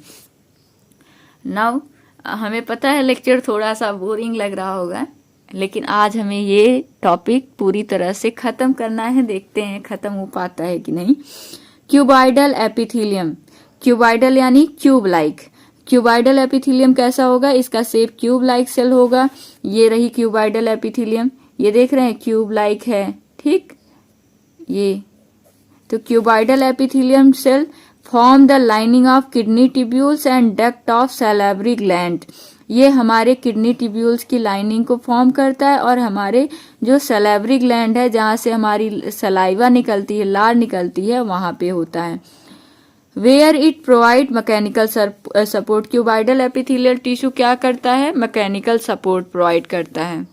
नाउ हमें पता है लेक्चर थोड़ा सा बोरिंग लग रहा होगा, लेकिन आज हमें ये टॉपिक पूरी तरह से खत्म करना है। देखते हैं खत्म हो पाता है कि नहीं। क्यूबॉइडल एपिथेलियम, क्यूबॉइडल यानी क्यूब लाइक। क्यूबॉइडल एपिथेलियम कैसा होगा? इसका शेप क्यूब लाइक सेल होगा। ये रही क्यूबॉइडल एपिथेलियम, ये देख रहे हैं क्यूब लाइक है, ठीक। ये तो cuboidal epithelium cell form the lining of kidney tubules and duct of salivary gland. ये हमारे किडनी ट्यूब्यूल्स की लाइनिंग को फॉर्म करता है और हमारे जो सैलिवरी ग्लैंड है, जहां से हमारी सलाइवा निकलती है, लार निकलती है, वहां पे होता है। Where it provide mechanical support. Cuboidal epithelial tissue क्या करता है? मैकेनिकल सपोर्ट प्रोवाइड करता है।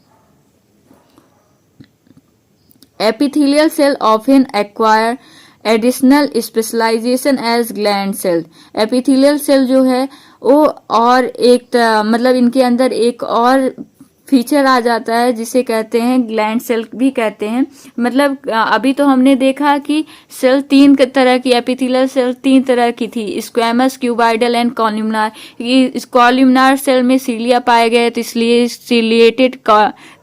Epithelial cell often acquire additional specialisation as gland cell. Epithelial cell जो है वो और एक मतलब इनके अंदर एक और फीचर आ जाता है जिसे कहते हैं ग्लैंड सेल भी कहते हैं। मतलब अभी तो हमने देखा कि सेल तीन तरह की, एपिथेलियल सेल तीन तरह की थी, स्क्वैमस, क्यूबॉइडल एंड कॉलमनार। इस कॉलमनार सेल में सीलिया पाए गए तो इसलिए सिलिएटेड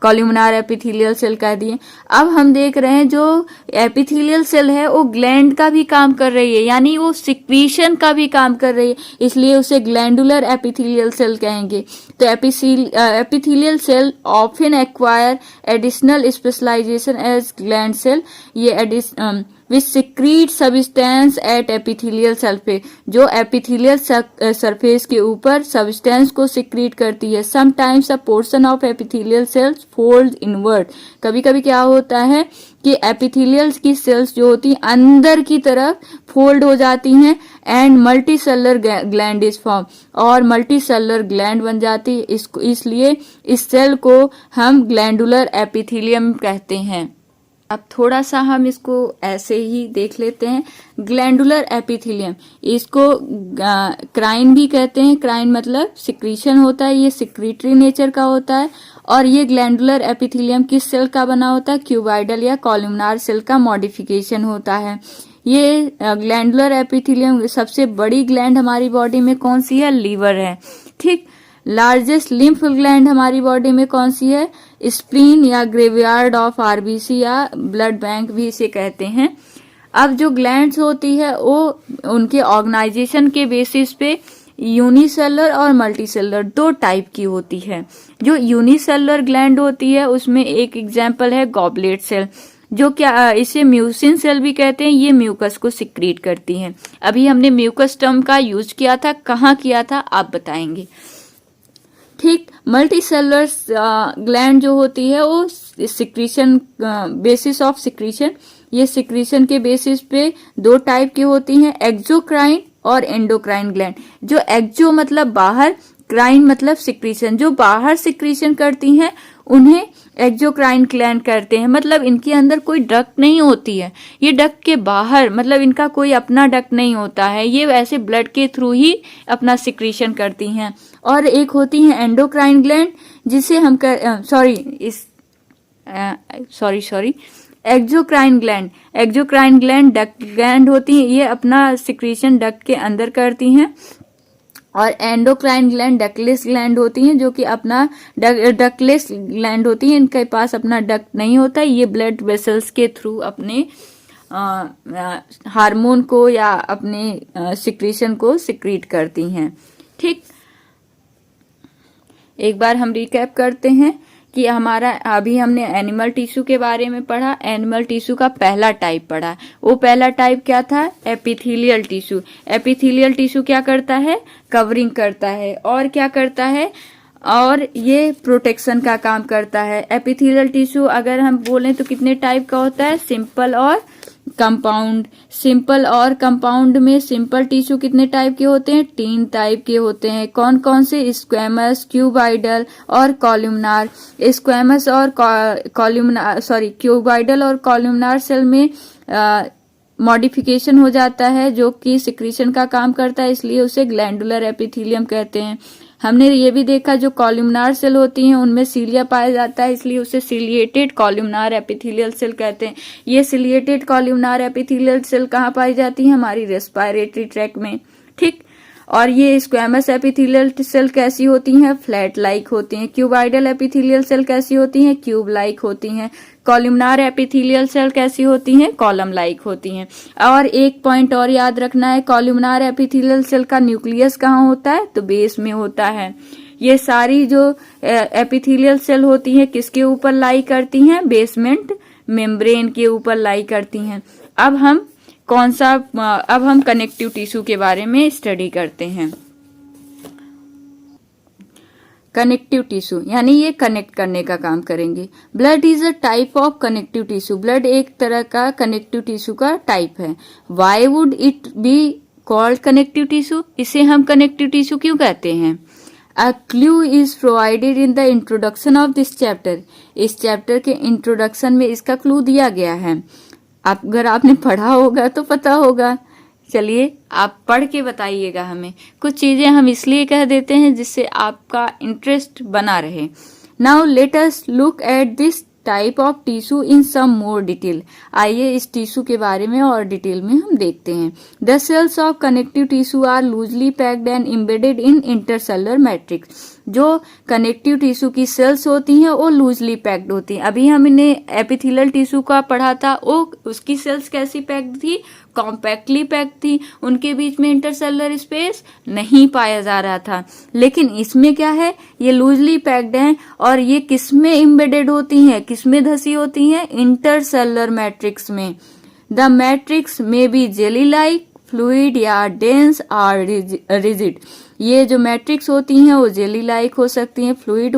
कॉलमनार एपिथेलियल सेल कह दिए। अब हम देख रहे हैं जो एपिथेलियल सेल है वो ग्लैंड का भी काम कर रही है, यानी वो सिक्रीशन का भी काम कर रही है, इसलिए उसे ग्लैंडुलर एपिथेलियल सेल कहेंगे। तो epithelial cell often acquire additional specialisation as gland cell. ये which secrete substance at epithelial surface, जो एपिथेलियल सरफेस के ऊपर सब्सटेंस को सिक्रीट करती है। Sometimes a portion of epithelial cells fold inward. कभी कभी क्या होता है कि एपिथेलियल की सेल्स जो होती हैं अंदर की तरफ फोल्ड हो जाती हैं and multi cellular gland is form, और मल्टी सेलर ग्लैंड बन जाती है। इसलिए इस सेल को हम ग्लैंडुलर एपिथेलियम कहते हैं। अब थोड़ा सा हम इसको ऐसे ही देख लेते हैं। ग्लैंडुलर एपिथेलियम, इसको क्राइन भी कहते हैं। क्राइन मतलब सिक्रीशन होता है, ये सिक्रीटरी नेचर का होता है। और ये ग्लैंडुलर एपिथेलियम किस सेल का बना होता है? क्यूबॉइडल या कॉलमनार सेल का मॉडिफिकेशन होता है। ये ग्लैंडुलर एपिथेलियम, सबसे बड़ी ग्लैंड हमारी बॉडी में कौन सी है? लीवर है, ठीक। लार्जेस्ट लिम्फ ग्लैंड हमारी बॉडी में कौन सी है? स्प्लीन या ग्रेवयार्ड ऑफ आरबीसी या ब्लड बैंक भी इसे कहते हैं। अब जो ग्लैंड्स होती है वो उनके ऑर्गेनाइजेशन के बेसिस पे यूनिसेलर और मल्टीसेलर दो टाइप की होती है। जो यूनिसेलर ग्लैंड होती है उसमें एक एग्जाम्पल है गॉबलेट सेल। जो क्या इसे म्यूसिन सेल भी कहते हैं, ये म्यूकस को सिक्रीट करती हैं। अभी हमने म्यूकस टर्म का यूज किया था, कहाँ किया था आप बताएंगे। ठीक, मल्टी सेलुलर ग्लैंड जो होती है वो सिक्रीशन, बेसिस ऑफ सिक्रीशन, ये सिक्रीशन के बेसिस पे दो टाइप की होती हैं, एक्सोक्राइन और एंडोक्राइन ग्लैंड। जो एक्सो मतलब बाहर, क्राइन मतलब सिक्रीशन, जो बाहर सिक्रीशन करती हैं उन्हें एक्सोक्राइन ग्लैंड करते हैं। मतलब इनके अंदर कोई डक्ट नहीं होती है, ये डक्ट के बाहर, मतलब इनका कोई अपना डक्ट नहीं होता है, ये वैसे ब्लड के थ्रू ही अपना सिक्रीशन करती हैं। और एक होती है एंडोक्राइन ग्लैंड, जिसे हम exocrine gland. Exocrine gland duct gland होती हैं, ये अपना सिक्रीशन डक्ट के अंदर करती हैं। और एंडोक्राइन ग्लैंड डक्टलेस ग्लैंड होती हैं, जो कि अपना डक्टलेस ग्लैंड होती हैं, इनके पास अपना डक्ट नहीं होता, ये ब्लड वेसल्स के थ्रू अपने हार्मोन को या अपने सिक्रीशन को सिक्रीट करती हैं। ठीक, एक बार हम रिकैप करते हैं कि हमारा, अभी हमने एनिमल टिश्यू के बारे में पढ़ा। एनिमल टिश्यू का पहला टाइप पढ़ा, वो पहला टाइप क्या था, एपिथेलियल टिश्यू। एपिथेलियल टिश्यू क्या करता है, कवरिंग करता है, और क्या करता है, और ये प्रोटेक्शन का काम करता है। एपिथेलियल टिश्यू अगर हम बोलें तो कितने टाइप का होता है, सिंपल और कंपाउंड। सिंपल और कंपाउंड में सिंपल टिश्यू कितने टाइप के होते हैं, 3 टाइप के होते हैं। कौन कौन से, स्क्वैमस, क्यूबाइडल और कॉलुमनार। स्क्वैमस और क्यूबाइडल और कॉलुमनार सेल में मॉडिफिकेशन हो जाता है, जो कि सिक्रीशन का काम करता है, इसलिए उसे ग्लैंडुलर एपिथेलियम कहते हैं। हमने ये भी देखा जो कॉलुमनार सेल होती हैं उनमें सीलिया पाया जाता है, इसलिए उसे सिलिएटेड कॉलुमनार एपिथेलियल सेल कहते हैं। ये सिलिएटेड कॉलुमनार एपिथेलियल सेल कहाँ पाई जाती है, हमारी रेस्पिरेटरी ट्रैक में। ठीक, और ये स्क्वैमस एपिथेलियल सेल कैसी होती हैं, फ्लैट लाइक होती हैं। क्यूबाइडल एपिथेलियल सेल कैसी होती हैं, क्यूब लाइक होती हैं। कॉलुमनार एपिथेलियल सेल कैसी होती हैं, कॉलम लाइक होती हैं। और एक पॉइंट और याद रखना है, कॉलुमनार एपिथेलियल सेल का न्यूक्लियस कहाँ होता है, तो बेस में होता है। ये सारी जो एपिथेलियल सेल होती हैं किसके ऊपर लाई करती हैं, बेसमेंट मेम्ब्रेन के ऊपर लाई करती हैं। अब हम कनेक्टिव टिश्यू के बारे में स्टडी करते हैं। कनेक्टिव टिश्यू यानी ये कनेक्ट करने का काम करेंगे। Blood is a type of connective tissue. Blood एक तरह का कनेक्टिव टिश्यू का टाइप है। Why would it be called connective tissue, इसे हम कनेक्टिव टिश्यू क्यों कहते हैं। A clue is provided in the introduction of this chapter. इस चैप्टर के इंट्रोडक्शन में इसका क्लू दिया गया है। अगर आपने पढ़ा होगा तो पता होगा। चलिए आप पढ़ के बताइएगा हमें। कुछ चीजें हम इसलिए कह देते हैं जिससे आपका इंटरेस्ट बना रहे। Now let us look at this type of tissue in some more detail. आइए इस टिश्यू के बारे में और डिटेल में हम देखते हैं। The cells of connective tissue are loosely packed and embedded in intercellular matrix. जो कनेक्टिव टिश्यू की सेल्स होती हैं वो लूजली पैक्ड होती हैं। अभी हमने एपिथेलियल टिश्यू का पढ़ा था, वो उसकी सेल्स कैसी पैक्ड थी, कॉम्पैक्टली पैक्ड थी, उनके बीच में इंटरसेलुलर स्पेस नहीं पाया जा रहा था। लेकिन इसमें क्या है, ये लूजली पैक्ड हैं और ये किसमें एम्बेडेड होती हैं, किसमें धसी होती हैं, इंटरसेलुलर मैट्रिक्स में। द मैट्रिक्स में बी जेली लाइक, फ्लूइड या डेंस और रिजिड। ये जो मैट्रिक्स होती हैं वो जेली लाइक हो सकती हैं, फ्लूइड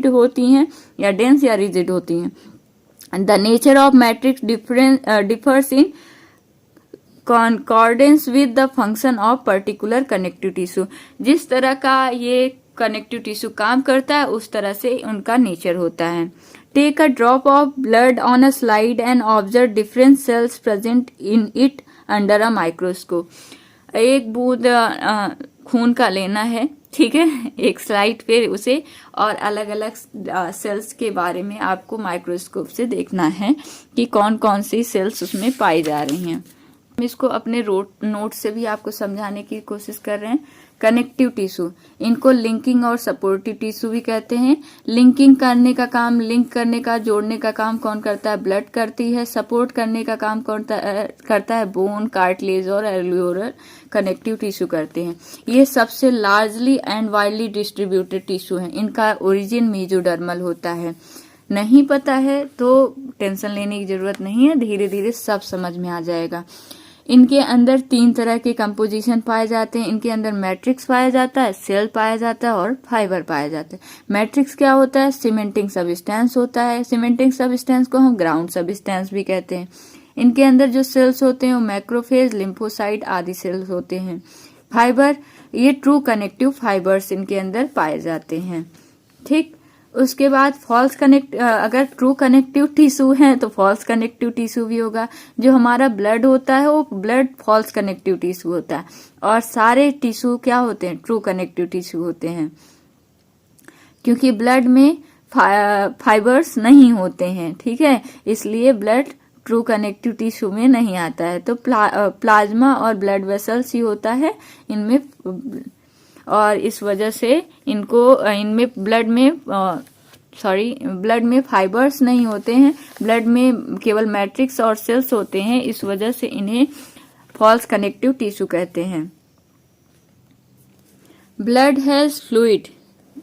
होती हैं या डेंस या रिजिड होती हैं। The nature of matrix differs in कॉन्कॉर्डेंस with the function of particular connective tissue. जिस तरह का ये कनेक्टिव टिश्यू काम करता है उस तरह से उनका नेचर होता है। Take a drop of blood on a slide and observe different cells present in it under a microscope. एक बूंद खून का लेना है, ठीक है, एक स्लाइड पे उसे, और अलग अलग सेल्स के बारे में आपको माइक्रोस्कोप से देखना है कि कौन कौन सी सेल्स उसमें पाई जा रही हैं। हम इसको अपने नोट से भी आपको समझाने की कोशिश कर रहे हैं। कनेक्टिव टिश्यू, इनको लिंकिंग और सपोर्टिव टिश्यू भी कहते हैं। लिंकिंग करने का काम, लिंक करने का, जोड़ने का काम कौन करता है, ब्लड करती है। सपोर्ट करने का काम कौन करता है, बोन, कार्टिलेज और एल्वियोलर कनेक्टिव टिश्यू करते हैं। ये सबसे largely and widely distributed tissue हैं। इनका ओरिजिन मेसोडर्मल होता है। नहीं पता है तो टेंशन लेने की जरूरत नहीं है, धीरे धीरे सब समझ में आ जाएगा। इनके अंदर 3 तरह के कंपोजिशन पाए जाते हैं। इनके अंदर मैट्रिक्स पाया जाता है, सेल पाया जाता है और फाइबर पाया जाता है। मैट्रिक्स क्या होता है? सीमेंटिंग सबस्टेंस होता है। सीमेंटिंग सबस्टेंस को हम ग्राउंड सबस्टेंस भी कहते हैं। इनके अंदर जो सेल्स होते हैं वो मैक्रोफेज, लिम्फोसाइट आदि सेल्स होते हैं। फाइबर, ये ट्रू कनेक्टिव फाइबर्स इनके अंदर पाए जाते हैं। ठीक, उसके बाद फॉल्स अगर ट्रू कनेक्टिव टिश्यू है तो फॉल्स कनेक्टिव टिश्यू भी होगा। जो हमारा ब्लड होता है वो ब्लड फॉल्स कनेक्टिव टिश्यू होता है, और सारे टिश्यू क्या होते हैं? ट्रू कनेक्टिव टिश्यू होते हैं, क्योंकि ब्लड में फाइबर्स नहीं होते हैं। ठीक है, इसलिए ब्लड ट्रू कनेक्टिव टिश्यू में नहीं आता है। तो प्लाज्मा और ब्लड वेसल्स ही होता है इनमें, और इस वजह से इनमें ब्लड में फाइबर्स नहीं होते हैं, ब्लड में केवल मैट्रिक्स और सेल्स होते हैं। इस वजह से इन्हें फॉल्स कनेक्टिव टिश्यू कहते हैं। Blood has fluid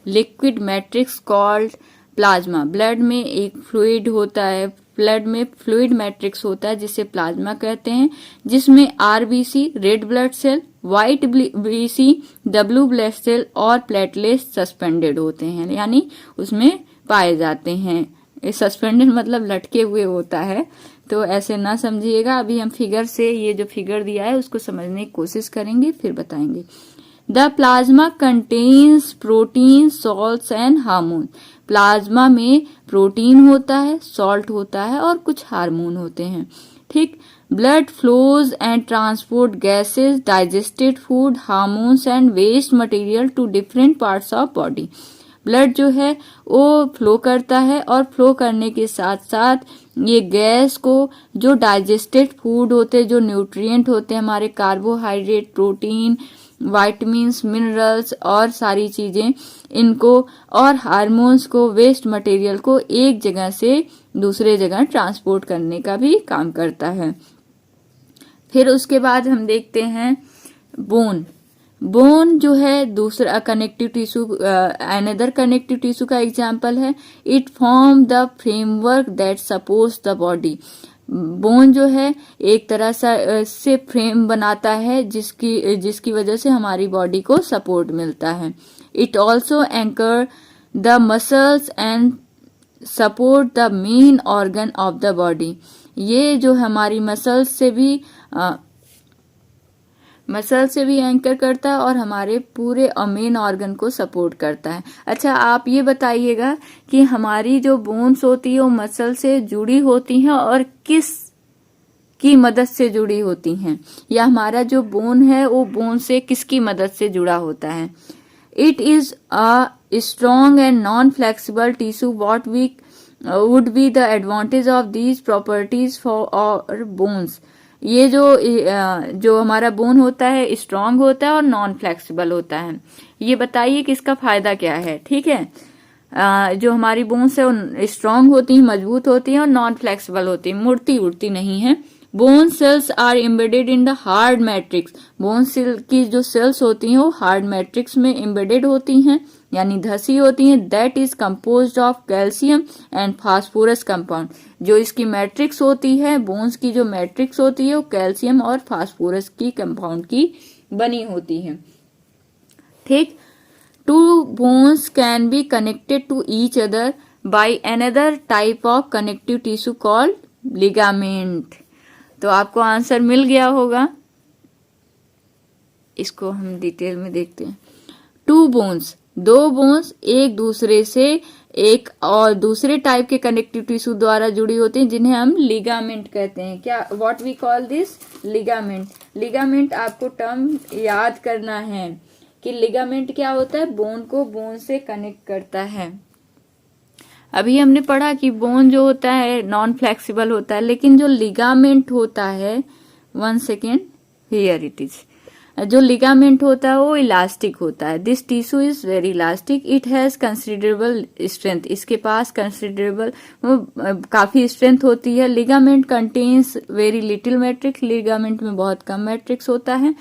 liquid matrix called plasma. Blood में एक फ्लूइड होता है, ब्लड में फ्लूइड मैट्रिक्स होता है जिसे प्लाज्मा कहते हैं, जिसमें RBC red blood cell, white BC W blood cell और प्लेटलेट्स सस्पेंडेड होते हैं, यानी उसमें पाए जाते हैं। सस्पेंडेड मतलब लटके हुए होता है, तो ऐसे ना समझिएगा। अभी हम फिगर से, ये जो फिगर दिया है उसको समझने की कोशिश करेंगे, फिर बताएंगे। The plasma contains protein, salts and hormone. Plasma में प्रोटीन होता है, सॉल्ट होता है और कुछ हार्मोन होते हैं। ठीक, blood flows and transport gases, digested food, hormones and waste material to different parts of body. Blood जो है वो फ्लो करता है, और फ्लो करने के साथ साथ ये गैस को, जो डाइजेस्टेड फूड होते हैं, जो न्यूट्रिएंट होते हैं हमारे, कार्बोहाइड्रेट, प्रोटीन, विटामिन्स, मिनरल्स और सारी चीजें, इनको और हार्मोन्स को, वेस्ट मटेरियल को एक जगह से दूसरे जगह ट्रांसपोर्ट करने का भी काम करता है। फिर उसके बाद हम देखते हैं बोन। बोन जो है दूसरा connective tissue, another connective tissue का एग्जाम्पल है। It form the framework that supports the body. Bone जो है एक तरह से फ्रेम बनाता है जिसकी वजह से हमारी बॉडी को सपोर्ट मिलता है। It also anchor the muscles and support the main organ of the body. ये जो हमारी मसल्स से भी एंकर करता है और हमारे पूरे मेन ऑर्गन को सपोर्ट करता है। अच्छा, आप ये बताइएगा कि हमारी जो बोन्स होती है वो मसल से जुड़ी होती हैं और किस की मदद से जुड़ी होती हैं, या हमारा जो बोन है वो बोन से किसकी मदद से जुड़ा होता है। It is a strong and non flexible tissue. What would be the advantage of these properties for our bones. ये जो हमारा बोन होता है स्ट्रांग होता है और नॉन फ्लेक्सिबल होता है। ये बताइए कि इसका फायदा क्या है। ठीक है, जो हमारी बोन्स है वो स्ट्रांग होती है, मजबूत होती है और नॉन फ्लेक्सिबल होती है, मुड़ती उड़ती नहीं है। Bone cells are embedded in the hard matrix. Bone cell की जो सेल्स होती हैं वो हार्ड मैट्रिक्स में एम्बेडेड होती हैं, यानी धसी होती हैं। That is composed of calcium and phosphorus compound. जो इसकी मैट्रिक्स होती है, बोन्स की जो मैट्रिक्स होती है वो कैल्शियम और फास्फोरस की कंपाउंड की बनी होती है। ठीक, two bones can be connected to each other by another type of connective tissue called ligament. तो आपको आंसर मिल गया होगा। इसको हम डिटेल में देखते हैं। टू बोन्स, दो बोन्स एक दूसरे से एक और दूसरे टाइप के कनेक्टिव टिश्यू द्वारा जुड़ी होती हैं, जिन्हें हम लिगामेंट कहते हैं। क्या, what we call this? Ligament. Ligament आपको टर्म याद करना है कि लिगामेंट क्या होता है, बोन को बोन से कनेक्ट करता है। अभी हमने पढ़ा कि बोन जो होता है नॉन फ्लेक्सिबल होता है, लेकिन जो लिगामेंट होता है, 1 सेकेंड, हियर इट इज, जो लिगामेंट होता है वो इलास्टिक होता है। This tissue is very elastic, it has considerable strength. इसके पास कंसिडरेबल काफी स्ट्रेंथ होती है। Ligament contains very little matrix, ligament में बहुत कम मैट्रिक्स होता है।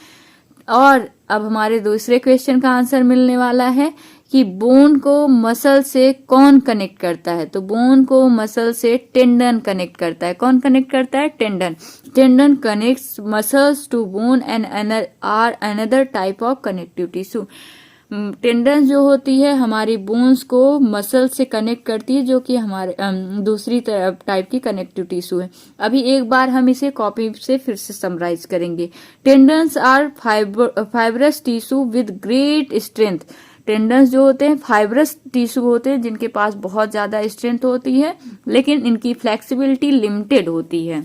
और अब हमारे दूसरे क्वेश्चन का आंसर मिलने वाला है कि बोन को मसल से कौन कनेक्ट करता है, तो बोन को मसल से टेंडन कनेक्ट करता है। कौन कनेक्ट करता है? Tendon. Tendon connects muscles to bone and are another type of connective tissue. Tendon जो होती है हमारी बोन्स को मसल से कनेक्ट करती है, जो कि हमारे दूसरी टाइप की कनेक्टिव टिश्यू है। अभी एक बार हम इसे कॉपी से फिर से समराइज करेंगे। Tendons are fibrous tissue with great strength. Tendons जो होते हैं फाइब्रस टिश्यू होते हैं जिनके पास बहुत ज्यादा स्ट्रेंथ होती है, लेकिन इनकी फ्लेक्सिबिलिटी लिमिटेड होती है।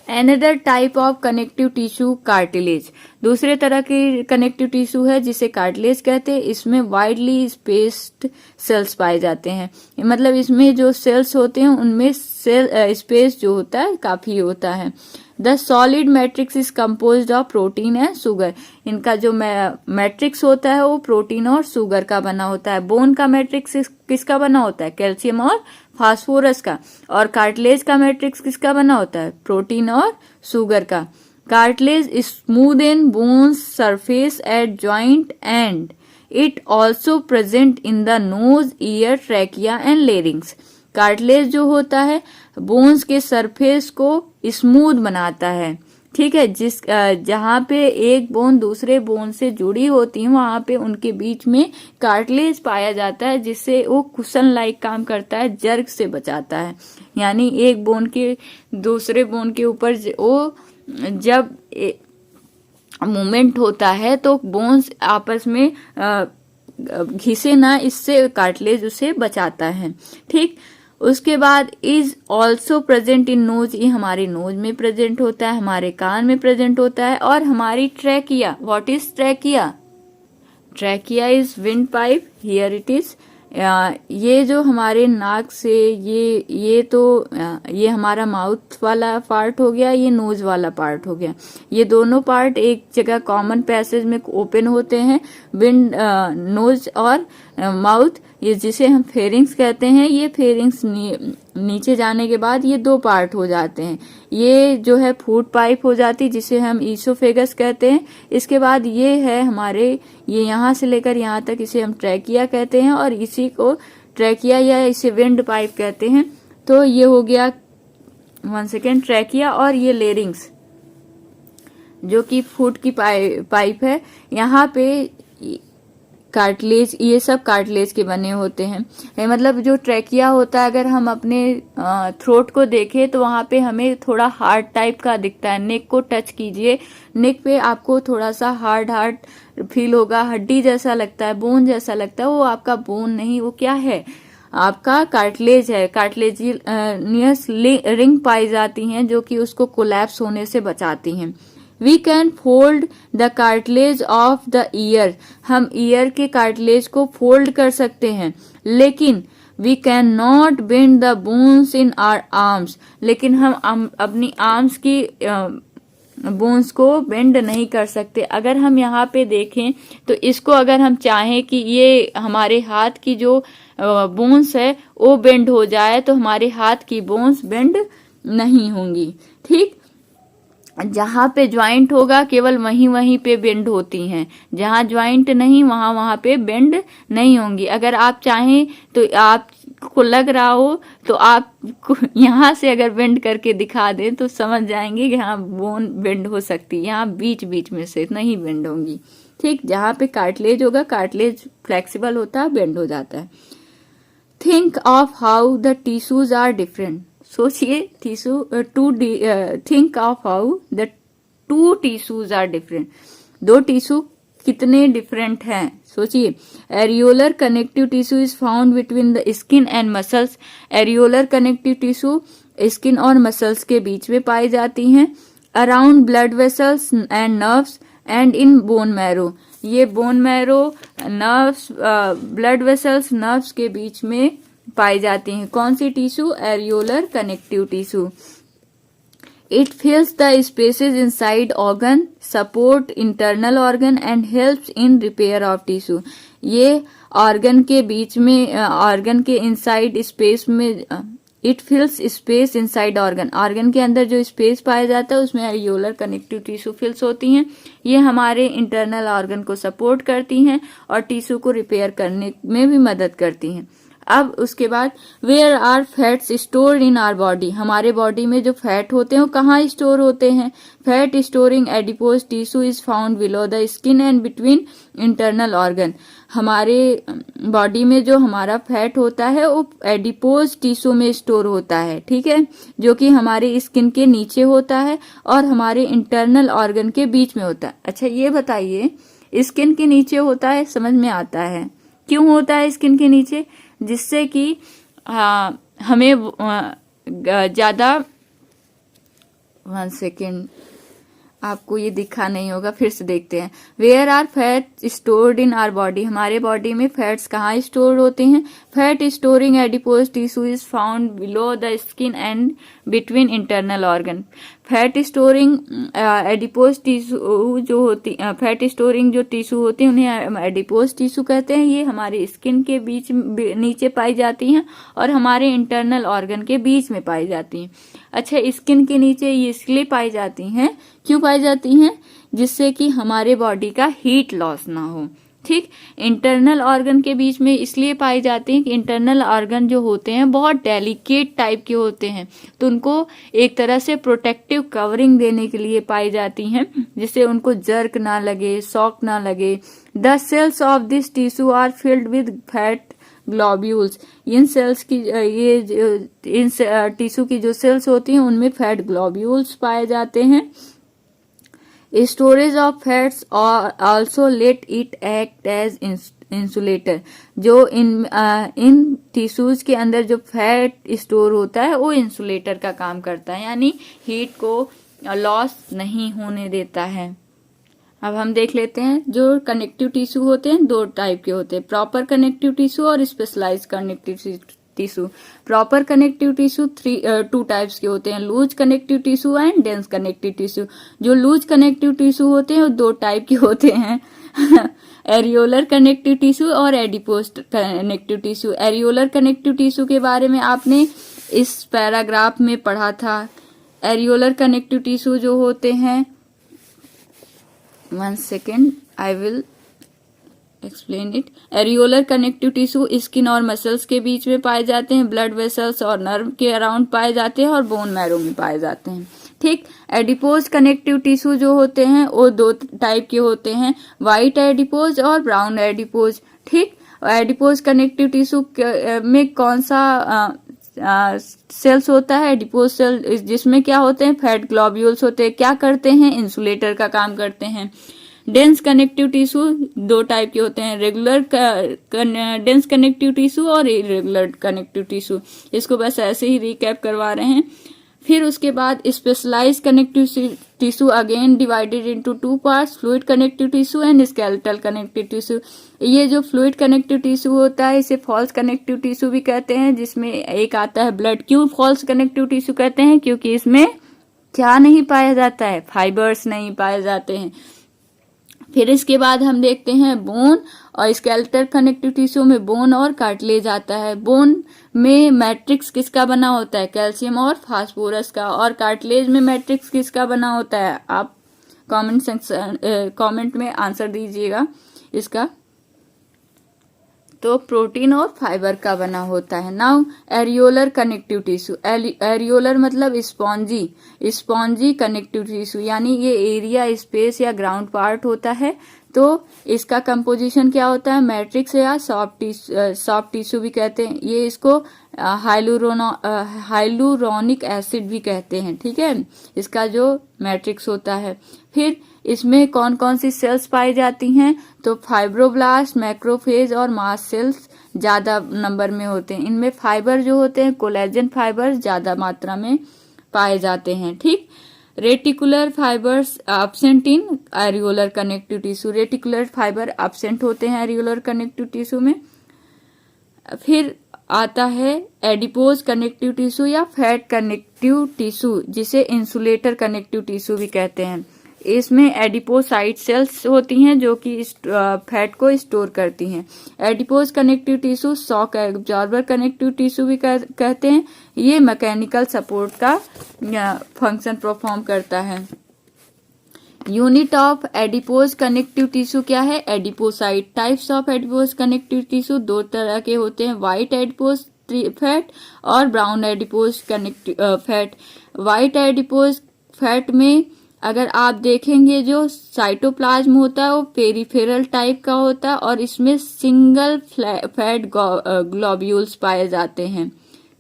Another type of connective tissue cartilage। दूसरे तरह की कनेक्टिव टिश्यू है जिसे कार्टिलेज कहते हैं। इसमें वाइडली स्पेस्ड सेल्स पाए जाते हैं, मतलब इसमें जो सेल्स होते हैं उनमें सेल स्पेस जो होता है काफी होता है। The solid matrix is composed of protein and sugar. इनका जो मैट्रिक्स होता है वो प्रोटीन और शुगर का बना होता है। बोन का मैट्रिक्स किसका बना होता है? कैल्शियम और फास्फोरस का। और कार्टिलेज का मैट्रिक्स किसका बना होता है? प्रोटीन और शुगर का। Cartilage is smooth in bones surface at joint and it also present in the nose, year, trachea and larynx. Cartilage जो होता है बोन्स के सरफेस को स्मूथ बनाता है, ठीक है। जहाँ पे एक बोन दूसरे बोन से जुड़ी होती है वहां पे उनके बीच में कार्टिलेज पाया जाता है, जिससे वो कुशन लाइक काम करता है, जर्ग से बचाता है। यानी एक बोन के दूसरे बोन के ऊपर वो जब मूवमेंट होता है तो बोन्स आपस में घिसे ना, इससे कार्टिलेज उसे बचाता है, ठीक। उसके बाद is also present in knows. ये हमारे नोज में प्रेजेंट होता है, हमारे कान में प्रेजेंट होता है। और हमारी trachea, what is trachea? Trachea is wind pipe, here it is. ये जो हमारे नाक से ये हमारा माउथ वाला पार्ट हो गया, ये नोज वाला पार्ट हो गया। ये दोनों पार्ट एक जगह कॉमन पैसेज में ओपन होते हैं, विंड नोज और माउथ, ये जिसे हम फेरिंग्स कहते हैं। ये फेरिंग्स नीचे जाने के बाद ये दो पार्ट हो जाते हैं। ये जो है फूड पाइप हो जाती है जिसे हम ईसोफेगस कहते हैं। इसके बाद ये है हमारे, ये यहाँ से लेकर यहाँ तक इसे हम ट्रैकिया कहते हैं, और इसी को ट्रैकिया या इसे विंड पाइप कहते हैं। तो ये हो गया 1 सेकेंड ट्रैकिया। और ये लेरिंग्स जो कि फूड की पाइप है, यहाँ पे कार्टिलेज, ये सब कार्टिलेज के बने होते हैं। मतलब जो ट्रैकिया होता है, अगर हम अपने थ्रोट को देखें तो वहां पे हमें थोड़ा हार्ड टाइप का दिखता है। नेक को टच कीजिए, नेक पे आपको थोड़ा सा हार्ड फील होगा, हड्डी जैसा लगता है, बोन जैसा लगता है। वो आपका बोन नहीं, वो क्या है? आपका कार्टिलेज है। कार्टिलेजियस रिंग पाई जाती हैं जो कि उसको कोलैप्स होने से बचाती हैं। We can fold the cartilage of the ear। हम ईयर के कार्टिलेज को फोल्ड कर सकते हैं, लेकिन we can not bend the bones in our arms। लेकिन हम अपनी आर्म्स की बोन्स को बेंड नहीं कर सकते। अगर हम यहाँ पे देखें तो इसको अगर हम चाहें कि ये हमारे हाथ की जो बोन्स है वो बेंड हो जाए, तो हमारे हाथ की बोन्स बेंड नहीं होंगी, ठीक। जहां पे ज्वाइंट होगा केवल वहीं पे बेंड होती हैं, जहां ज्वाइंट नहीं वहां पे बेंड नहीं होंगी। अगर आप चाहें तो आपको लग रहा हो तो आप यहाँ से अगर बेंड करके दिखा दें तो समझ जाएंगे कि हाँ बोन बेंड हो सकती है। यहाँ बीच बीच में से नहीं बेंड होंगी, ठीक। जहां पे कार्टिलेज होगा, कार्टिलेज फ्लेक्सिबल होता है, बेंड हो जाता है। Think of how the tissues are different. सोचिए think of how the two tissues are different. दो टिश्यू कितने डिफरेंट हैं, सोचिए। Areolar connective tissue is found between the skin and muscles. Areolar connective tissue skin और muscles के बीच में पाई जाती हैं। Around blood vessels and nerves and in bone marrow. ये bone marrow, nerves, blood vessels, nerves के बीच में पाई जाती हैं। कौन सी tissue? Areolar connective tissue. It fills the spaces inside organ, support internal organ and helps in repair of tissue. ये ऑर्गन के बीच में, ऑर्गन के इनसाइड स्पेस में it fills space inside organ, organ के अंदर जो स्पेस पाया जाता है उसमें एरियोलर कनेक्टिव टिश्यू फिल्स होती हैं। ये हमारे इंटरनल ऑर्गन को सपोर्ट करती हैं और टिश्यू को रिपेयर करने में भी मदद करती हैं। अब उसके बाद where are fats stored in our body, हमारे बॉडी में जो फैट होते हैं वो कहाँ स्टोर होते हैं? Fat storing adipose tissue is found below the skin and between internal organ, हमारे बॉडी में जो हमारा फैट होता है वो एडिपोज टिश्यू में स्टोर होता है, ठीक है, जो कि हमारे स्किन के नीचे होता है और हमारे इंटरनल ऑर्गन के बीच में होता है। अच्छा ये बताइए, स्किन के नीचे होता है, समझ में आता है क्यों होता है स्किन के नीचे? जिससे कि हमें ज्यादा, 1 सेकेंड, आपको ये दिखा नहीं होगा, फिर से देखते हैं। Where are fat stored in our body, हमारे बॉडी में फैट्स कहाँ स्टोर होते हैं? Fat storing adipose tissue is found below the skin and between internal organ, fat storing adipose tissue जो होती, फैट स्टोरिंग जो टिश्यू होती है उन्हें एडिपोज टिश्यू कहते हैं। ये हमारे स्किन के बीच नीचे पाई जाती हैं और हमारे इंटरनल ऑर्गन के बीच में पाई जाती हैं। अच्छा, स्किन के नीचे ये इसलिए पाई जाती हैं, क्यों पाई जाती हैं? जिससे कि हमारे बॉडी का हीट लॉस ना हो, ठीक। इंटरनल ऑर्गन के बीच में इसलिए पाई जाती हैं कि इंटरनल ऑर्गन जो होते हैं बहुत डेलिकेट टाइप के होते हैं, तो उनको एक तरह से प्रोटेक्टिव कवरिंग देने के लिए पाई जाती हैं, जिससे उनको जर्क ना लगे, शॉक ना लगे। The cells of this tissue are filled with fat globules, इन सेल्स की इन टिश्यू की जो सेल्स होती हैं उनमें फैट ग्लोब्यूल्स पाए जाते हैं। Storage of fats also let it act as insulator, जो इन टिश्यूज के अंदर जो फैट स्टोर होता है वो इंसुलेटर का काम करता है, यानी हीट को लॉस नहीं होने देता है। अब हम देख लेते हैं, जो कनेक्टिव टिश्यू होते हैं 2 टाइप के होते हैं, प्रॉपर कनेक्टिव टिश्यू और specialised connective tissue. Proper connective tissue 2 types के होते हैं, loose connective tissue and dense connective tissue. जो लूज कनेक्टिव टिश्यू होते हैं वो 2 टाइप के होते हैं एरियोलर कनेक्टिव टिश्यू और adipose connective tissue. Areolar connective tissue के बारे में आपने इस पैराग्राफ में पढ़ा था। एरियोलर कनेक्टिव टिश्यू जो होते हैं, 1 second, I will explain it. Areolar connective tissue skin और मसल्स के बीच में पाए जाते हैं, ब्लड वेसल्स और नर्व के अराउंड पाए जाते हैं और बोन मैरो में पाए जाते हैं, ठीक। एडिपोज कनेक्टिव टिश्यू जो होते हैं वो 2 टाइप के होते हैं, व्हाइट एडिपोज और ब्राउन एडिपोज, ठीक। एडिपोज कनेक्टिव टिश्यू में कौन सा सेल्स होता है? एडिपोज सेल, जिसमें क्या होते हैं? फैट ग्लोब्यूल्स होते हैं। क्या करते हैं? इंसुलेटर का काम करते हैं। डेंस कनेक्टिव टिश्यू 2 टाइप के होते हैं, रेगुलर डेंस कनेक्टिव टिश्यू और इरेगुलर कनेक्टिव टिश्यू। इसको बस ऐसे ही रिकैप करवा रहे हैं। फिर उसके बाद specialised connective tissue again divided into 2 parts, fluid connective tissue and skeletal connective tissue. ये जो फ्लूइड कनेक्टिव टिश्यू होता है इसे फॉल्स कनेक्टिव टिश्यू भी कहते हैं, जिसमें एक आता है ब्लड। क्यों फॉल्स कनेक्टिव टिश्यू कहते हैं? क्योंकि इसमें क्या नहीं पाया जाता है? फाइबर्स नहीं पाए जाते हैं। फिर इसके बाद हम देखते हैं बोन और स्केलेटल कनेक्टिव टिश्यू में बोन और कार्टिलेज आता है। बोन में मैट्रिक्स किसका बना होता है? कैल्शियम और फास्फोरस का। और कार्टिलेज में मैट्रिक्स किसका बना होता है? आप कमेंट में आंसर दीजिएगा इसका। तो प्रोटीन और फाइबर का बना होता है। Now areolar connective tissue, areolar मतलब स्पॉन्जी कनेक्टिव टिश्यू, यानी ये एरिया, स्पेस या ग्राउंड पार्ट होता है। तो इसका कंपोजिशन क्या होता है? मैट्रिक्स या सॉफ्ट टिश्यू भी कहते हैं। ये इसको हाइलुरोनिक एसिड भी कहते हैं, ठीक है, इसका जो मैट्रिक्स होता है। फिर इसमें कौन कौन सी सेल्स पाई जाती हैं? तो फाइब्रोब्लास्ट, मैक्रोफेज और मास्ट सेल्स ज्यादा नंबर में होते हैं। इनमें फाइबर जो होते हैं, कोलेजन फाइबर ज्यादा मात्रा में पाए जाते हैं, ठीक। Reticular fibres absent in areolar connective tissue, reticular fibre absent होते हैं एरियोलर कनेक्टिव टिश्यू में। फिर आता है एडिपोज कनेक्टिव टिश्यू या फैट कनेक्टिव टिश्यू, जिसे इंसुलेटर कनेक्टिव टिश्यू भी कहते हैं। इसमें एडिपोसाइट सेल्स होती हैं जो कि फैट को स्टोर करती हैं। Adipose connective tissue shock absorber connective tissue भी कहते हैं। ये मैकेनिकल सपोर्ट का फंक्शन परफॉर्म करता है। Unit of adipose connective tissue क्या है? Adipocyte. Types of adipose connective tissue दो तरह के होते हैं, व्हाइट एडिपोज फैट और brown adipose connective fat. White adipose fat में अगर आप देखेंगे जो साइटोप्लाज्म होता है वो पेरिफेरल टाइप का होता है और इसमें सिंगल फैट ग्लोब्यूल्स पाए जाते हैं,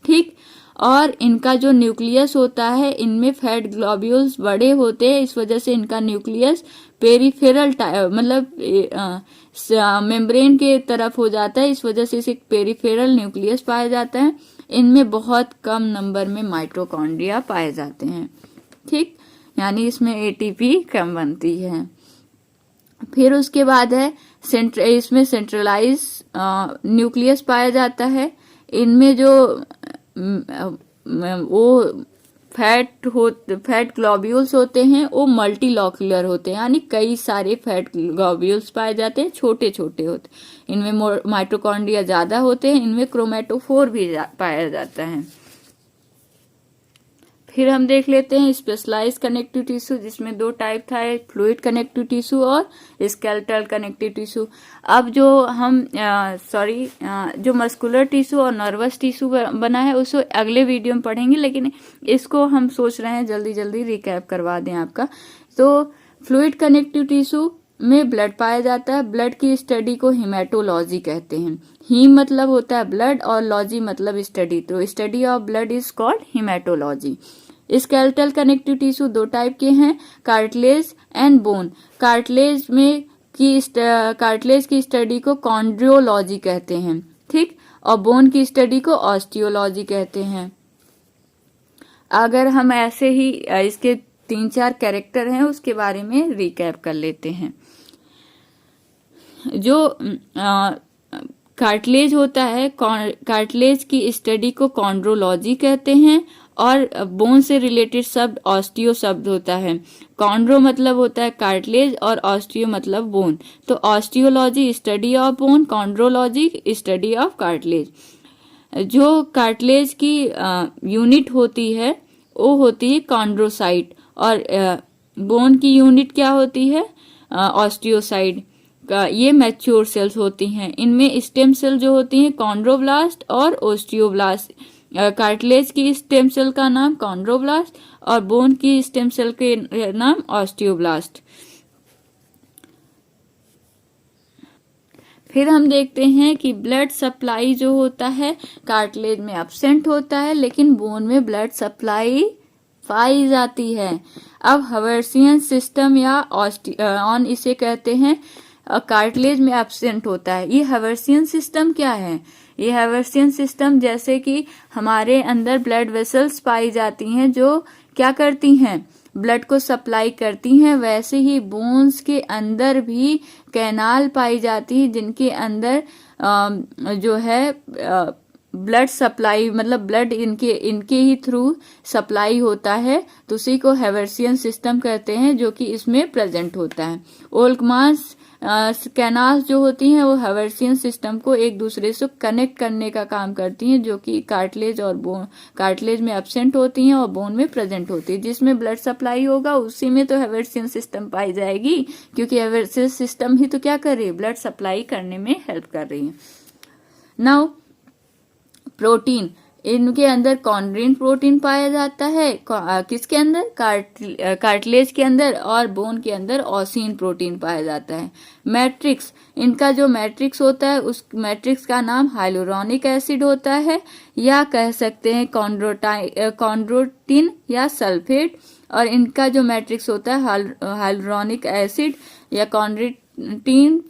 ठीक। और इनका जो न्यूक्लियस होता है इनमें फैट ग्लोब्यूल्स बड़े होते हैं, इस वजह से इनका न्यूक्लियस पेरिफेरल टाइप मतलब मेम्ब्रेन के तरफ हो जाता है, इस वजह से इसे पेरिफेरल न्यूक्लियस पाया जाता है। इनमें बहुत कम नंबर में माइटोकॉन्ड्रिया पाए जाते हैं, ठीक, यानी इसमें एटीपी कम बनती है। फिर उसके बाद है इसमें सेंट्रलाइज न्यूक्लियस पाया जाता है। इनमें जो वो फैट ग्लोब्यूल्स होते हैं वो मल्टीलॉक्यूलर होते हैं, यानी कई सारे फैट ग्लोब्यूल्स पाए जाते हैं, छोटे छोटे होते हैं। इनमें माइटोकॉन्ड्रिया ज्यादा होते हैं, इनमें क्रोमेटोफोर भी पाया जाता है। फिर हम देख लेते हैं स्पेशलाइज कनेक्टिव टिश्यू, जिसमें दो टाइप था, फ्लूइड कनेक्टिव टिश्यू और स्केलेटल कनेक्टिव टिश्यू। अब जो हम जो मस्कुलर टिश्यू और नर्वस टिश्यू बना है उसको अगले वीडियो में पढ़ेंगे, लेकिन इसको हम सोच रहे हैं जल्दी जल्दी रिकैप करवा दें आपका। तो फ्लूइड कनेक्टिव टिश्यू में ब्लड पाया जाता है। ब्लड की स्टडी को हिमेटोलॉजी कहते हैं। हीम मतलब होता है ब्लड और लॉजी मतलब स्टडी, तो study of blood is called haematology. Skeletal connective tissue दो टाइप के हैं, कार्टिलेज एंड बोन। कार्टिलेज की स्टडी को कॉन्ड्रियोलॉजी कहते हैं, ठीक, और बोन की स्टडी को ऑस्टियोलॉजी कहते हैं। अगर हम ऐसे ही इसके 3-4 कैरेक्टर हैं उसके बारे में रिकैप कर लेते हैं। जो कार्टिलेज होता है, कार्टिलेज की स्टडी को कॉन्ड्रोलॉजी कहते हैं और बोन से रिलेटेड शब्द ऑस्टियो शब्द होता है। कॉन्ड्रो मतलब होता है कार्टिलेज और ऑस्टियो मतलब बोन, तो osteology study of bone, chondrology study of cartilage. जो कार्टिलेज की यूनिट होती है वो होती है कॉन्ड्रोसाइट और बोन की यूनिट क्या होती है? ऑस्टियोसाइट। ये मैच्योर सेल्स होती हैं। इनमें स्टेम सेल जो होती हैं कॉन्ड्रोब्लास्ट और ओस्टियोब्लास्ट। कार्टिलेज की स्टेम सेल का नाम कॉन्ड्रोब्लास्ट और बोन की स्टेम सेल के नाम ऑस्टियोब्लास्ट। फिर हम देखते हैं कि ब्लड सप्लाई जो होता है कार्टिलेज में एब्सेंट होता है, लेकिन बोन में ब्लड सप्लाई पाई जाती है। अब हवर्सियन सिस्टम या ऑन इसे कहते हैं, कार्टिलेज में एब्सेंट होता है। ये हवर्सियन सिस्टम क्या है? ये हवर्सियन सिस्टम जैसे कि हमारे अंदर ब्लड वेसल्स पाई जाती हैं जो क्या करती हैं? ब्लड को सप्लाई करती हैं, वैसे ही बोन्स के अंदर भी कैनाल पाई जाती है जिनके अंदर जो है ब्लड सप्लाई मतलब ब्लड इनके ही थ्रू सप्लाई होता है, तो उसी को हवर्सियन सिस्टम कहते हैं जो कि इसमें प्रेजेंट होता है। ओल्कमास कैनाल्स जो होती हैं वो हवर्सियन सिस्टम को एक दूसरे से कनेक्ट करने का काम करती हैं, जो कि कार्टिलेज और बोन, कार्टिलेज में एब्सेंट होती हैं और बोन में प्रेजेंट होती है। जिसमें ब्लड सप्लाई होगा उसी में तो हवर्सियन सिस्टम पाई जाएगी, क्योंकि हवर्सियन सिस्टम ही तो क्या कर रही है? ब्लड सप्लाई करने में हेल्प कर रही है। नाउ प्रोटीन, इनके अंदर कॉन्ड्रिन प्रोटीन पाया जाता है। किसके अंदर? कार्टिलेज के अंदर, और बोन के अंदर ऑसिन प्रोटीन पाया जाता है। मैट्रिक्स, इनका जो मैट्रिक्स होता है उस मैट्रिक्स का नाम हाइलुरोनिक एसिड होता है, या कह सकते हैं कॉन्ड्रोटिन या सल्फेट। और इनका जो मैट्रिक्स होता है हाइलुरोनिक एसिड या कॉन्ड्रोटिन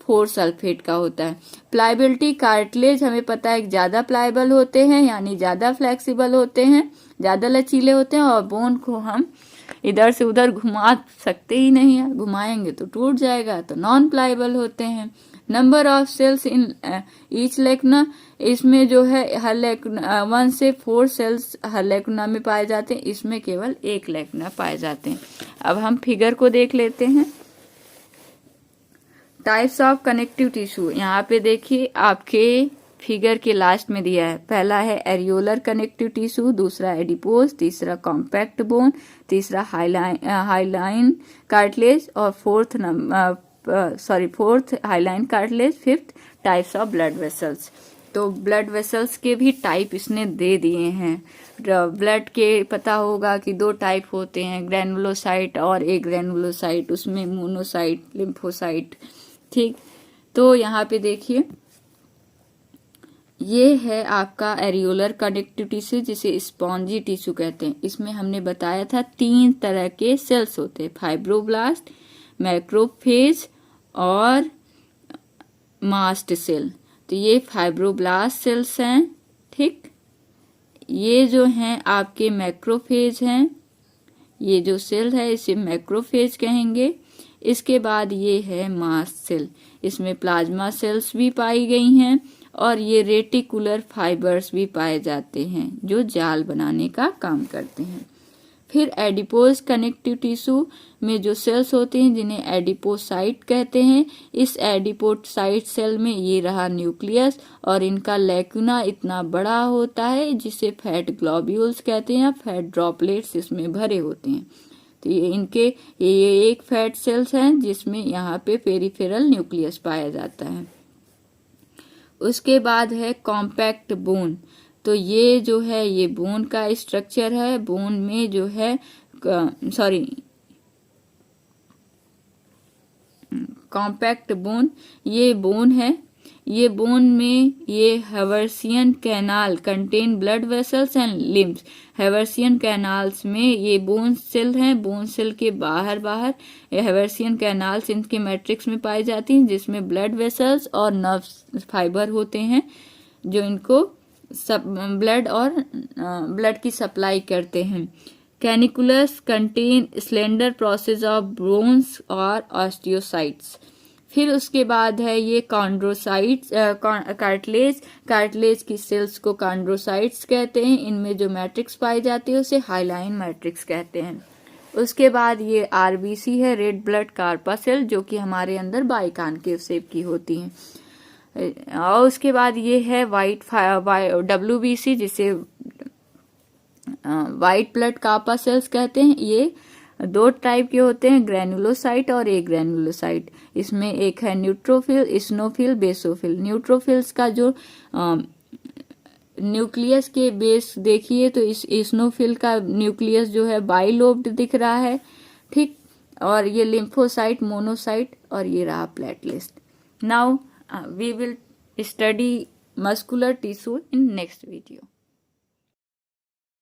4 सल्फेट का होता है। प्लाइबिलिटी, कार्टिलेज हमें पता है ज्यादा प्लाइबल होते हैं, यानी ज्यादा फ्लेक्सिबल होते हैं, ज्यादा लचीले होते हैं, और बोन को हम इधर से उधर घुमा सकते ही नहीं है, घुमाएंगे तो टूट जाएगा, तो नॉन प्लाइबल होते हैं। Number of cells in each lacuna, इसमें जो है हर लेकुना 1 से 4 सेल्स हर लेकुना में पाए जाते हैं, इसमें केवल 1 लेकुना पाए जाते हैं। अब हम फिगर को देख लेते हैं। टाइप्स ऑफ कनेक्टिव टिश्यू, यहाँ पे देखिए आपके फिगर के लास्ट में दिया है। पहला है एरियोलर कनेक्टिव टिश्यू, दूसरा एडिपोज, तीसरा कॉम्पैक्ट बोन, तीसरा हाइलाइन कार्टिलेज और fourth hyaline cartilage, fifth types of blood vessels. तो ब्लड वेसल्स के भी टाइप इसने दे दिए हैं। ब्लड के पता होगा कि 2 टाइप होते हैं, ग्रैनुलोसाइट और एग्रैनुलोसाइट, उसमें मोनोसाइट, लिम्फोसाइट। ठीक, तो यहाँ पे देखिए ये है आपका एरियोलर कनेक्टिव टिश्यू, जिसे स्पॉन्जी टिश्यू कहते हैं। इसमें हमने बताया था 3 तरह के सेल्स होते हैं, फाइब्रोब्लास्ट, मैक्रोफेज और मास्ट सेल। तो ये फाइब्रोब्लास्ट सेल्स हैं। ठीक, ये जो हैं आपके मैक्रोफेज हैं, ये जो सेल है इसे मैक्रोफेज कहेंगे। इसके बाद ये है मास्ट सेल, इसमें प्लाज्मा सेल्स भी पाई गई हैं और ये रेटिकुलर फाइबर्स भी पाए जाते हैं जो जाल बनाने का काम करते हैं। फिर एडिपोज कनेक्टिव टिश्यू में जो सेल्स होते हैं जिन्हें एडिपोसाइट कहते हैं। इस एडिपोसाइट सेल में ये रहा न्यूक्लियस और इनका लेकुना इतना बड़ा होता है जिसे फैट ग्लोब्यूल्स कहते हैं, फैट ड्रॉपलेट्स इसमें भरे होते हैं। तो ये एक फैट सेल्स हैं जिसमें यहाँ पे पेरिफेरल न्यूक्लियस पाया जाता है। उसके बाद है कॉम्पैक्ट बोन। तो ये जो है ये बोन का स्ट्रक्चर है। बोन में जो है कॉम्पैक्ट बोन, ये बोन है। ये बोन में ये Haversian canal contain blood vessels and limbs. Haversian canals में ये बोन सेल हैं। बोन सेल के बाहर हेवर्सियन कैनाल्स इनके मैट्रिक्स में पाई जाती हैं, जिसमें ब्लड वेसल्स और नर्व फाइबर होते हैं जो इनको ब्लड की सप्लाई करते हैं। Canaliculus contain slender process of bones और ऑस्टियोसाइट्स। फिर उसके बाद है ये कॉन्ड्रोसाइट्स, कार्टिलेज की सेल्स को कॉन्ड्रोसाइट्स कहते हैं। इनमें जो मैट्रिक्स पाई जाती है उसे हाइलाइन मैट्रिक्स कहते हैं। उसके बाद ये आरबीसी है, रेड ब्लड कार्पासेल, जो कि हमारे अंदर बाइकॉन्केव शेप की होती हैं। और उसके बाद ये है WBC, जिसे वाइट ब्लड कार्पा सेल्स कहते हैं। ये 2 टाइप के होते हैं, ग्रैनुलोसाइट और एग्रैनुलोसाइट। इसमें एक है न्यूट्रोफिल, इस्नोफिल, बेसोफिल। न्यूट्रोफिल्स का जो न्यूक्लियस के बेस देखिए तो इस इस्नोफिल का न्यूक्लियस जो है बाइलोब्ड दिख रहा है। ठीक, और ये लिम्फोसाइट, मोनोसाइट और ये रहा platelet. Now we will study muscular tissue in next video.